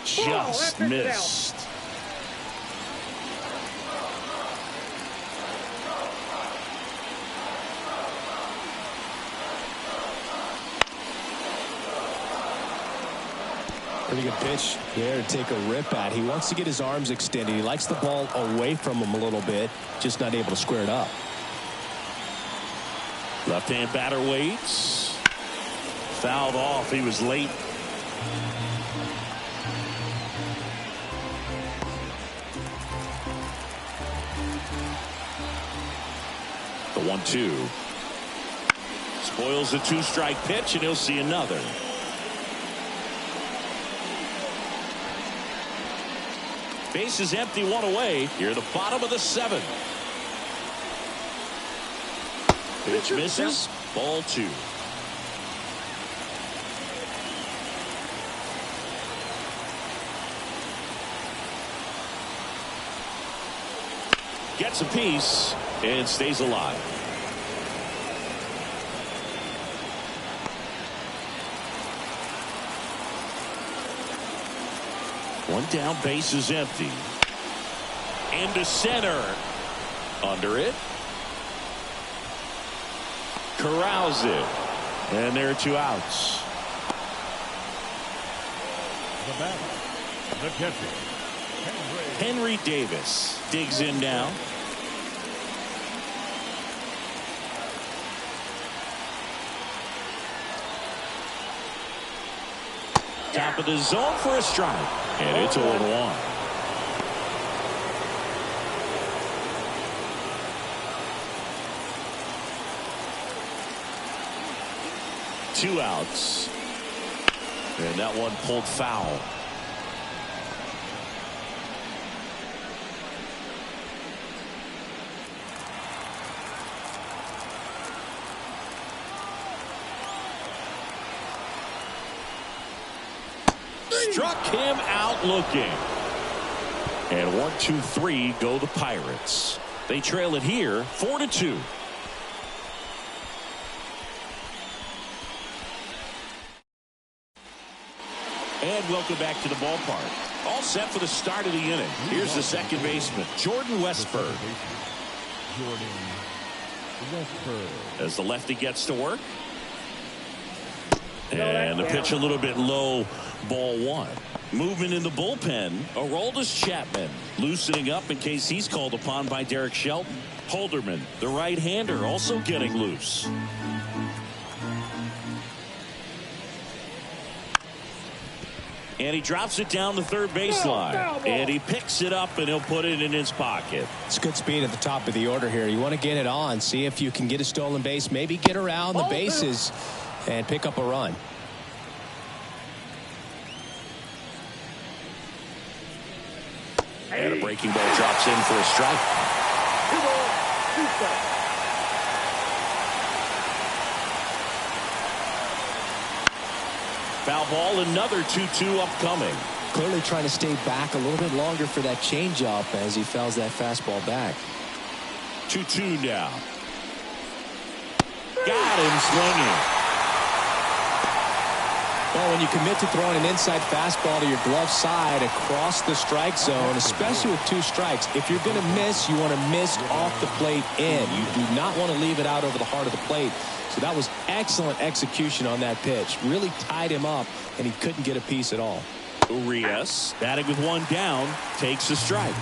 Just missed. Pretty good pitch there to take a rip at. He wants to get his arms extended. He likes the ball away from him a little bit, just not able to square it up. Left-hand batter waits. Fouled off. He was late. The 1-2. Spoils the 2-strike pitch, and he'll see another. Base is empty, 1 away. Here at the bottom of the 7th. Pitch misses. Ball 2. Gets a piece and stays alive. One down, base is empty. Into center. Under it. Corrals it. And there are 2 outs. The batter, the catcher, Henry Davis digs in now. Top of the zone for a strike. And it's 0-1. Two outs. And that one pulled foul. Struck him out looking. And 1-2-3 go the Pirates. They trail it here 4-2. And welcome back to the ballpark. All set for the start of the inning. Here's the second baseman, Jordan Westburg. Jordan Westburg. As the lefty gets to work. And the pitch a little bit low, ball one. Movement in the bullpen, Aroldis Chapman loosening up in case he's called upon by Derek Shelton. Holderman, the right-hander, also getting loose. And he drops it down the third baseline. And he picks it up and he'll put it in his pocket. It's good speed at the top of the order here. You want to get it on, see if you can get a stolen base, maybe get around the bases and pick up a run. And a breaking ball drops in for a strike. 2 balls, 2 strikes. Foul ball, another 2-2 upcoming. Clearly trying to stay back a little bit longer for that changeup as he fouls that fastball back. 2-2 now. Got him swinging. Well, when you commit to throwing an inside fastball to your glove side across the strike zone, especially with 2 strikes, if you're going to miss, you want to miss off the plate in. You do not want to leave it out over the heart of the plate. So that was excellent execution on that pitch. Really tied him up, and he couldn't get a piece at all. Urias, batting with 1 down, takes a strike.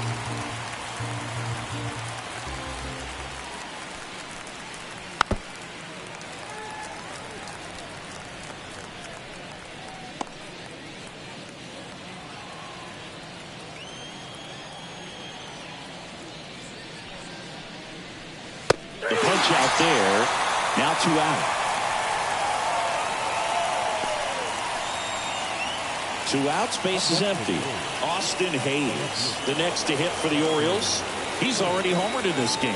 The punch out there. Now 2 out. 2 outs, base is empty. Austin Hayes, the next to hit for the Orioles. He's already homered in this game.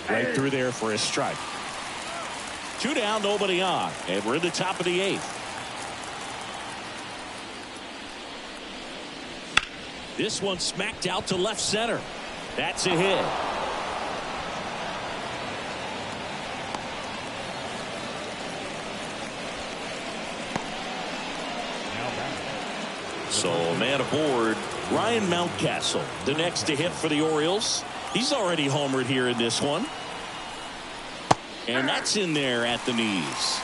Right through there for a strike. 2 down, nobody on. And we're in the top of the 8th. This one smacked out to left center. That's a hit. So a man aboard, Ryan Mountcastle, the next to hit for the Orioles. He's already homered here in this one. And that's in there at the knees.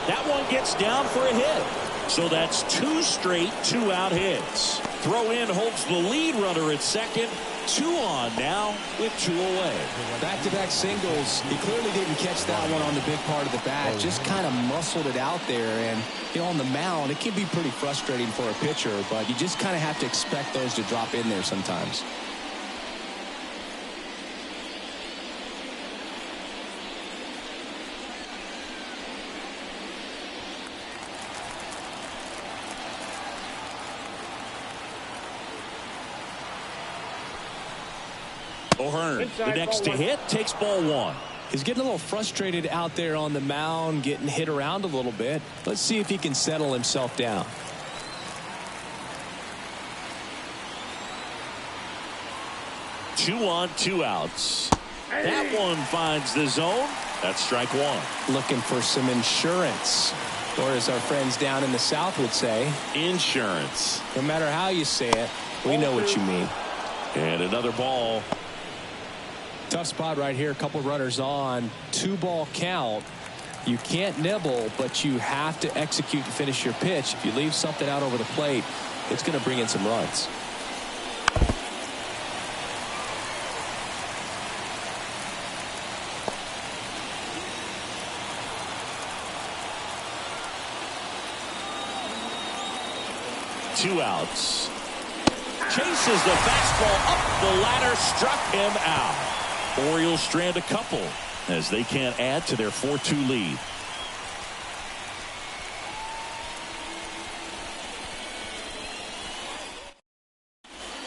That one gets down for a hit. So that's 2 straight 2-out hits. Throw in holds the lead runner at second. 2 on now with 2 away. Back-to-back singles. He clearly didn't catch that one on the big part of the bat. Just kind of muscled it out there. And, you know, on the mound, it can be pretty frustrating for a pitcher. But you just kind of have to expect those to drop in there sometimes. O'Hearn, the next to hit, takes ball 1. He's getting a little frustrated out there on the mound, getting hit around a little bit. Let's see if he can settle himself down. Two on, 2 outs. That one finds the zone. That's strike 1. Looking for some insurance, or as our friends down in the South would say, insurance. No matter how you say it, we know what you mean. And another ball. Tough spot right here. A couple runners on. 2-ball count. You can't nibble, but you have to execute and finish your pitch. If you leave something out over the plate, it's going to bring in some runs. Two outs. Chases the fastball up the ladder, struck him out. Orioles strand a couple as they can't add to their 4-2 lead.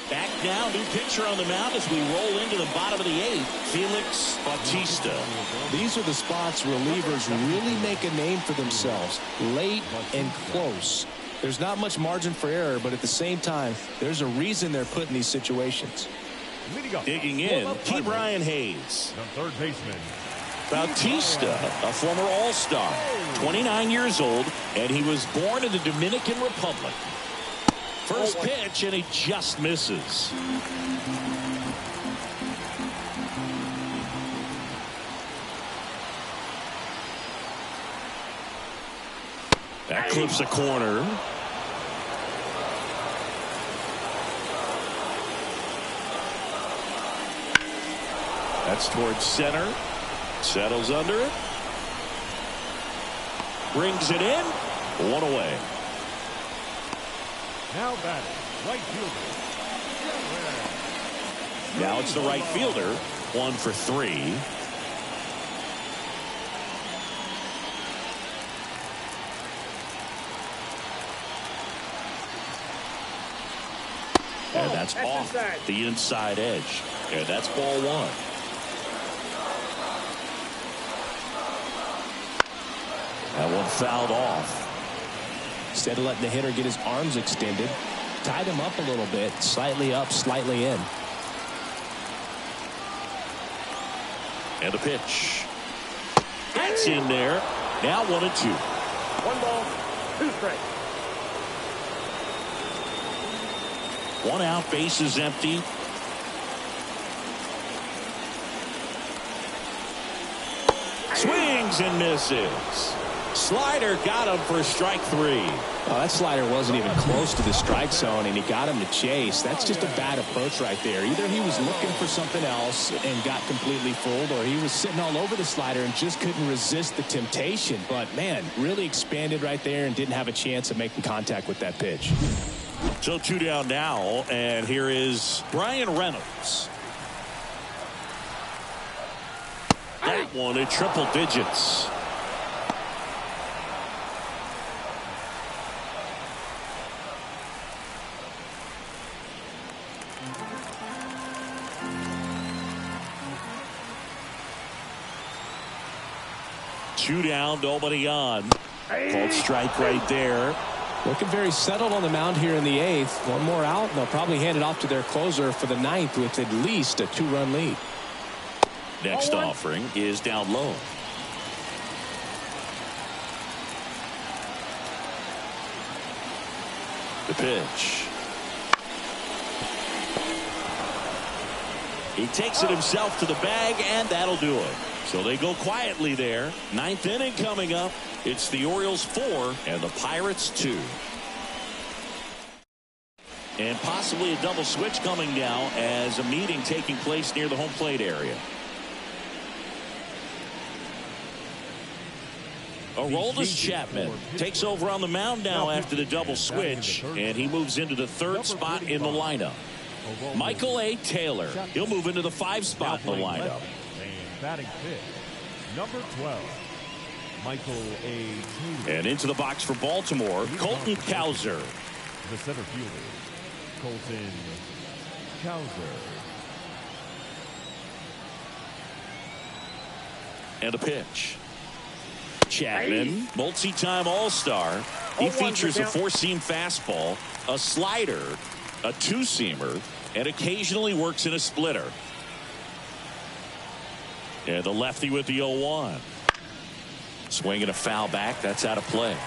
Back now. New pitcher on the mound as we roll into the bottom of the 8th. Felix Bautista. These are the spots relievers really make a name for themselves. Late and close. There's not much margin for error, but at the same time, there's a reason they're put in these situations. Digging in, Ke'Bryan Hayes. The third baseman. Bautista, a former All-Star, 29 years old, and he was born in the Dominican Republic. First pitch, and he just misses. That clips a corner. That's towards center. Settles under it. Brings it in. One away. Now batting, right fielder. Now it's the right fielder. 1 for 3. And that's off the inside edge. And that's ball 1. That one fouled off. Instead of letting the hitter get his arms extended, tied him up a little bit, slightly up, slightly in. And the pitch. That's in there. Now 1-2. 1 ball, 2 strikes. 1 out, base is empty. Swings and misses. Slider got him for strike 3. Oh, that slider wasn't even close to the strike zone, and he got him to chase. That's just a bad approach right there. Either he was looking for something else and got completely fooled, or he was sitting all over the slider and just couldn't resist the temptation. But, man, really expanded right there and didn't have a chance of making contact with that pitch. So 2 down now, and here is Brian Reynolds. That one in triple digits. Two down, nobody on. Called strike right there. Looking very settled on the mound here in the 8th. One more out, and they'll probably hand it off to their closer for the 9th with at least a 2-run lead. Next offering is down low. The pitch. He takes it himself to the bag, and that'll do it. So they go quietly there. 9th inning coming up. It's the Orioles 4 and the Pirates 2. And possibly a double switch coming now as a meeting taking place near the home plate area. Aroldis Chapman takes over on the mound now after the double switch, and he moves into the 3rd spot in the lineup. Michael A. Taylor, he'll move into the 5 spot in the lineup. And batting fifth, number 12, Michael A. Taylor. And into the box for Baltimore, Colton Cowser. The center fielder, Colton Cowser. And a pitch. Chapman, multi-time All-Star. He features a 4-seam fastball, a slider, a 2-seamer, and occasionally works in a splitter. And the lefty with the 0-1. Swinging a foul back. That's out of play.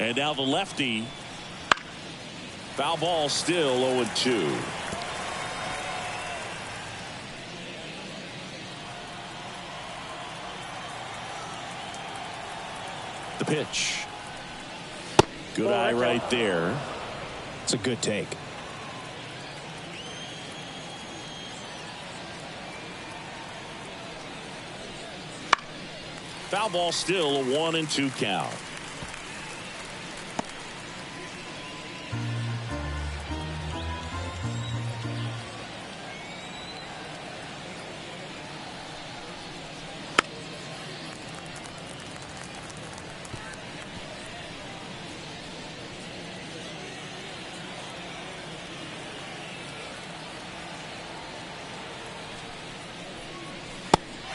And now the lefty. Foul ball, still 0-2. The pitch. Good eye right there. It's a good take. Foul ball, still a 1-2 count.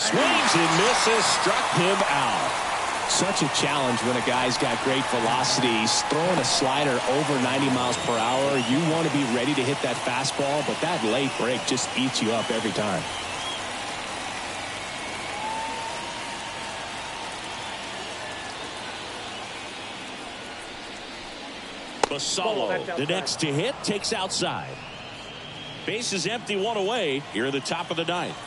Swings and misses, struck him out. Such a challenge when a guy's got great velocity. He's throwing a slider over 90 miles per hour. You want to be ready to hit that fastball, but that late break just eats you up every time. Basallo, the next to hit, takes outside. Base is empty, one away here at the top of the ninth.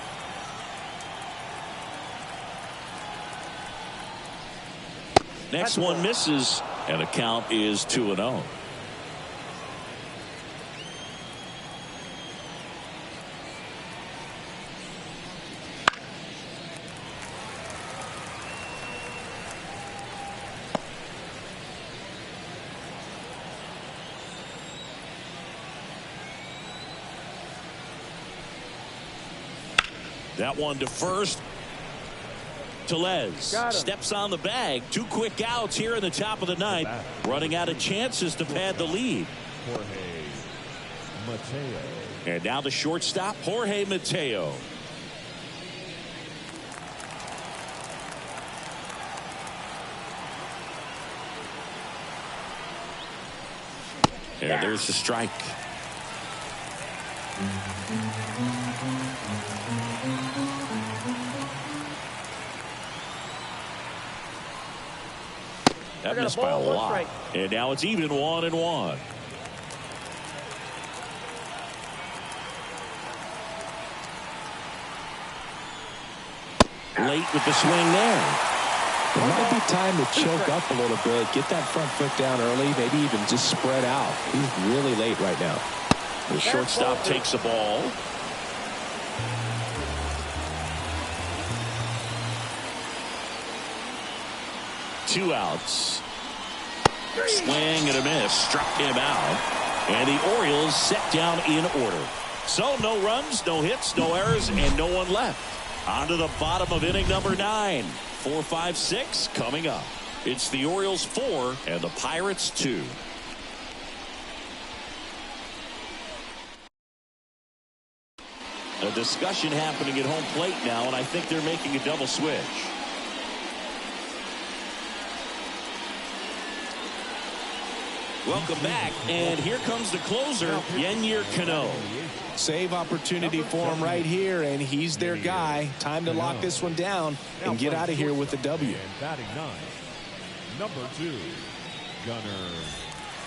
Next one misses, and the count is 2-0. That one to first. Tellez steps on the bag. 2 quick outs here in the top of the ninth. Running out of chances to pad the lead. And now the shortstop, Jorge Mateo. And there's the strike. That missed by a lot. And now it's even 1-1. Late with the swing there. It might be time to choke up a little bit, get that front foot down early, maybe even just spread out. He's really late right now. The shortstop takes the ball. Two outs. Swing and a miss. Struck him out. And the Orioles set down in order. So no runs, no hits, no errors, and no one left. On to the bottom of inning number 9. 4, 5, 6 coming up. It's the Orioles 4 and the Pirates 2. A discussion happening at home plate now, and I think they're making a double switch. Welcome back, and here comes the closer, Yennier Cano. Save opportunity for him right here, and he's their guy. Time to lock this one down and get out of here with the W. Batting 9, number 2, Gunnar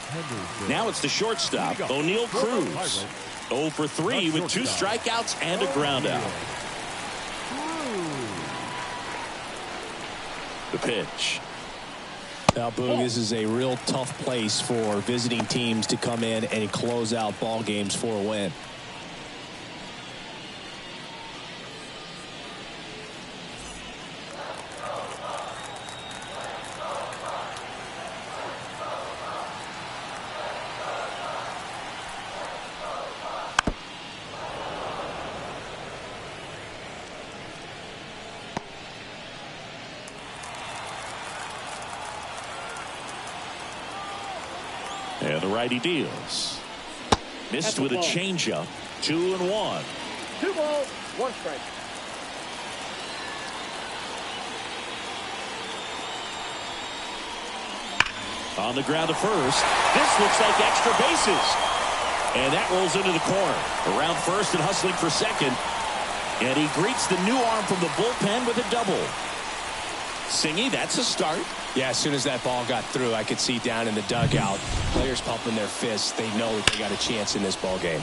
Henderson. Now it's the shortstop, O'Neal Cruz. 0 for 3 with 2 strikeouts and a ground out. The pitch. Now, Boog, this is a real tough place for visiting teams to come in and close out ball games for a win. And the righty deals. Missed with a changeup. 2-1. 2 balls, 1 strike. On the ground to first. This looks like extra bases. And that rolls into the corner. Around first and hustling for second. And he greets the new arm from the bullpen with a double. Singy, that's a start. Yeah, as soon as that ball got through, I could see down in the dugout, players pumping their fists. They know that they got a chance in this ball game.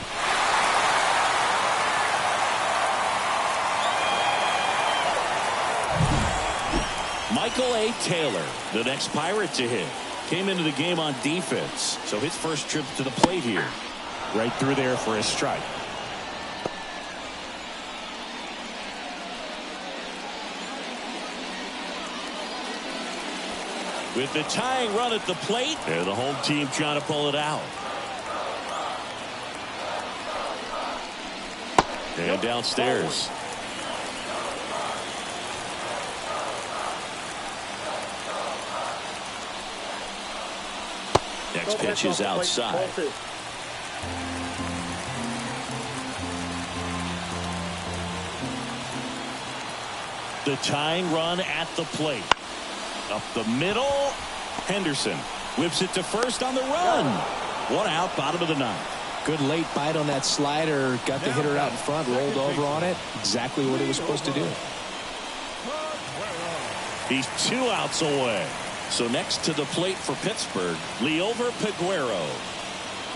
Michael A. Taylor, the next Pirate to hit. Came into the game on defense, so his first trip to the plate here. Right through there for his strike. With the tying run at the plate, and the home team trying to pull it out. And downstairs. Next pitch is outside. the tying run at the plate. Up the middle. Henderson whips it to first on the run. 1 out, bottom of the 9th. Good late bite on that slider. Got the hitter out in front, rolled over on it. Exactly what he was supposed to do. He's 2 outs away. So next to the plate for Pittsburgh, Liover Peguero.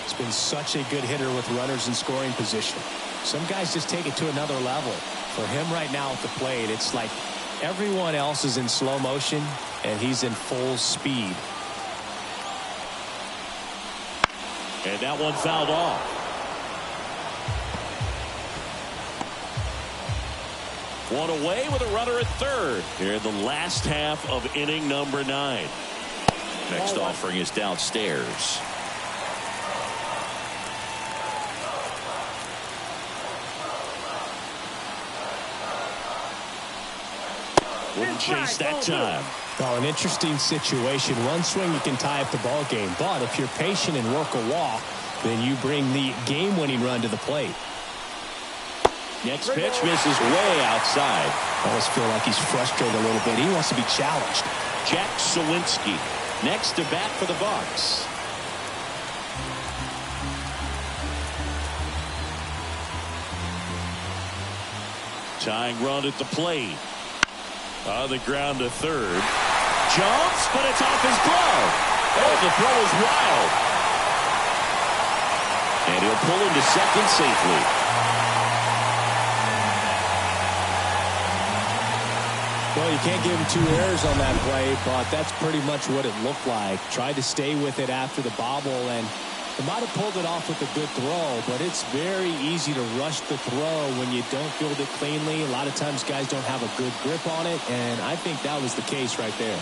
He's been such a good hitter with runners in scoring position. Some guys just take it to another level. For him right now at the plate, it's like everyone else is in slow motion and he's in full speed. And that one fouled off. One away with a runner at third here in the last half of inning number 9. Next offering is downstairs. Wouldn't chase that time. Oh, an interesting situation. One swing you can tie up the ball game, but if you're patient and work a walk, then you bring the game-winning run to the plate. Next pitch misses way outside. I almost feel like he's frustrated a little bit. He wants to be challenged. Jack Sawinski next to bat for the Bucs. Tying run at the plate. On the ground to third. Jumps, but it's off his glove. Oh, the throw is wild. And he'll pull into second safely. Well, you can't give him 2 errors on that play, but that's pretty much what it looked like. Tried to stay with it after the bobble, and he might have pulled it off with a good throw, but it's very easy to rush the throw when you don't field it cleanly. A lot of times guys don't have a good grip on it, and I think that was the case right there.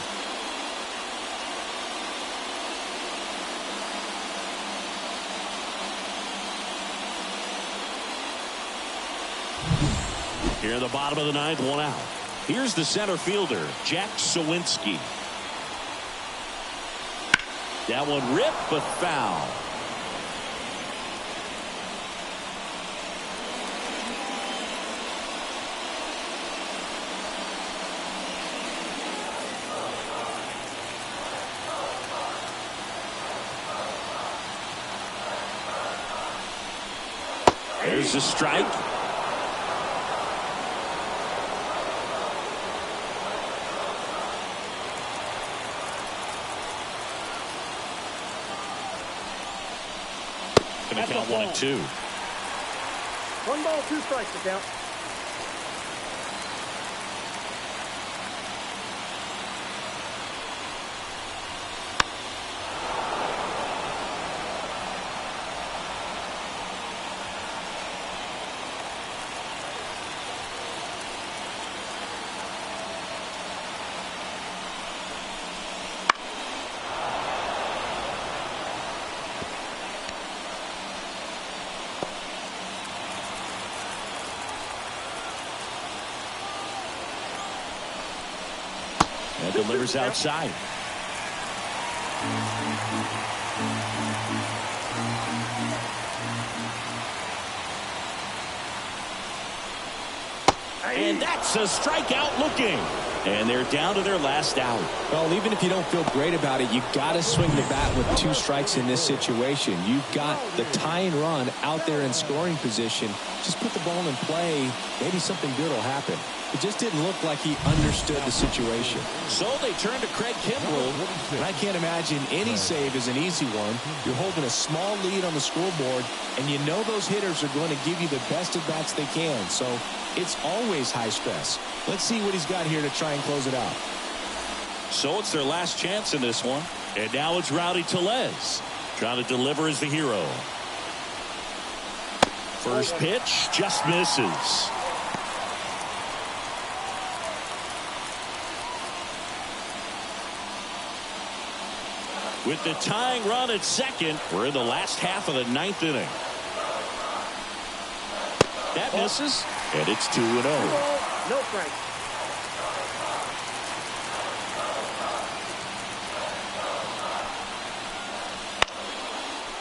Here in the bottom of the 9th, 1 out. Here's the center fielder, Jack Sawinski. That one ripped, but foul. There's a strike. Going to count 1 and 2. 1 ball, 2 strikes to count. And delivers outside. And that's a strikeout looking. And they're down to their last out. Well, even if you don't feel great about it, you've got to swing the bat with 2 strikes in this situation. You've got the tying run out there in scoring position. Just put the ball in play. Maybe something good will happen. It just didn't look like he understood the situation. So they turn to Craig Kimbrell. And I can't imagine any save is an easy one. You're holding a small lead on the scoreboard, and you know those hitters are going to give you the best at bats they can. So it's always high stress. Let's see what he's got here to try and close it out. So it's their last chance in this one. And now it's Rowdy Tellez trying to deliver as the hero. First pitch just misses. With the tying run at second, we're in the last half of the 9th inning. That misses, and it's 2-0. No strike.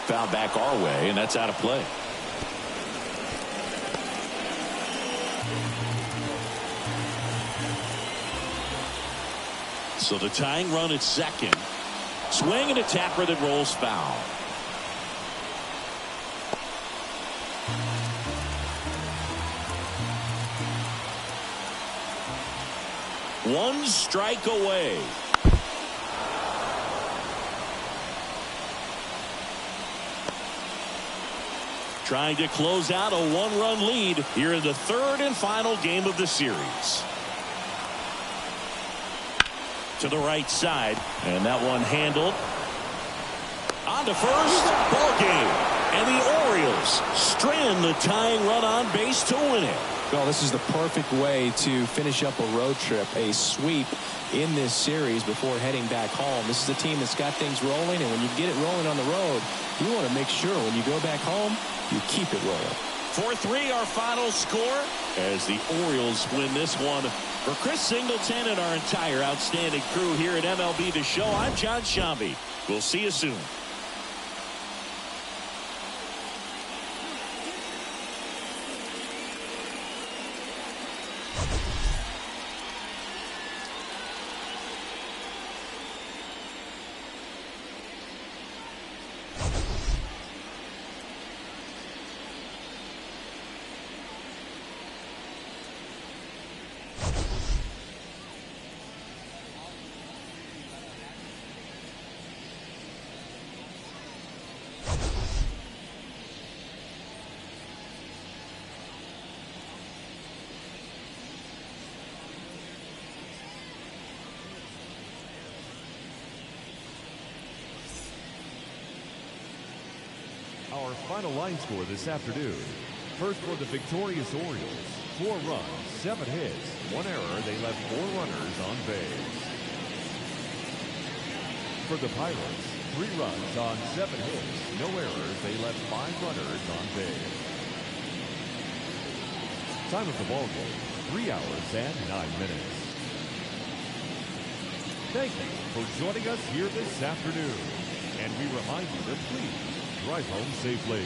Foul back our way, and that's out of play. So the tying run at second. Swing and a tapper that rolls foul. One strike away. Trying to close out a one-run lead here in the third and final game of the series. To the right side, and that one handled. On to first, ball game. And the Orioles strand the tying run on base to win it. Well, this is the perfect way to finish up a road trip, a sweep in this series before heading back home. This is a team that's got things rolling, and when you get it rolling on the road, you want to make sure when you go back home, you keep it rolling. 4-3 our final score as the Orioles win this one. For Chris Singleton and our entire outstanding crew here at MLB The Show, I'm John Shambi. We'll see you soon. Our final line score this afternoon. First for the victorious Orioles, 4 runs, 7 hits, 1 error. They left 4 runners on base. For the Pirates, 3 runs on 7 hits, no errors. They left 5 runners on base. Time of the ball game, 3 hours and 9 minutes. Thank you for joining us here this afternoon. And we remind you to please drive home safely.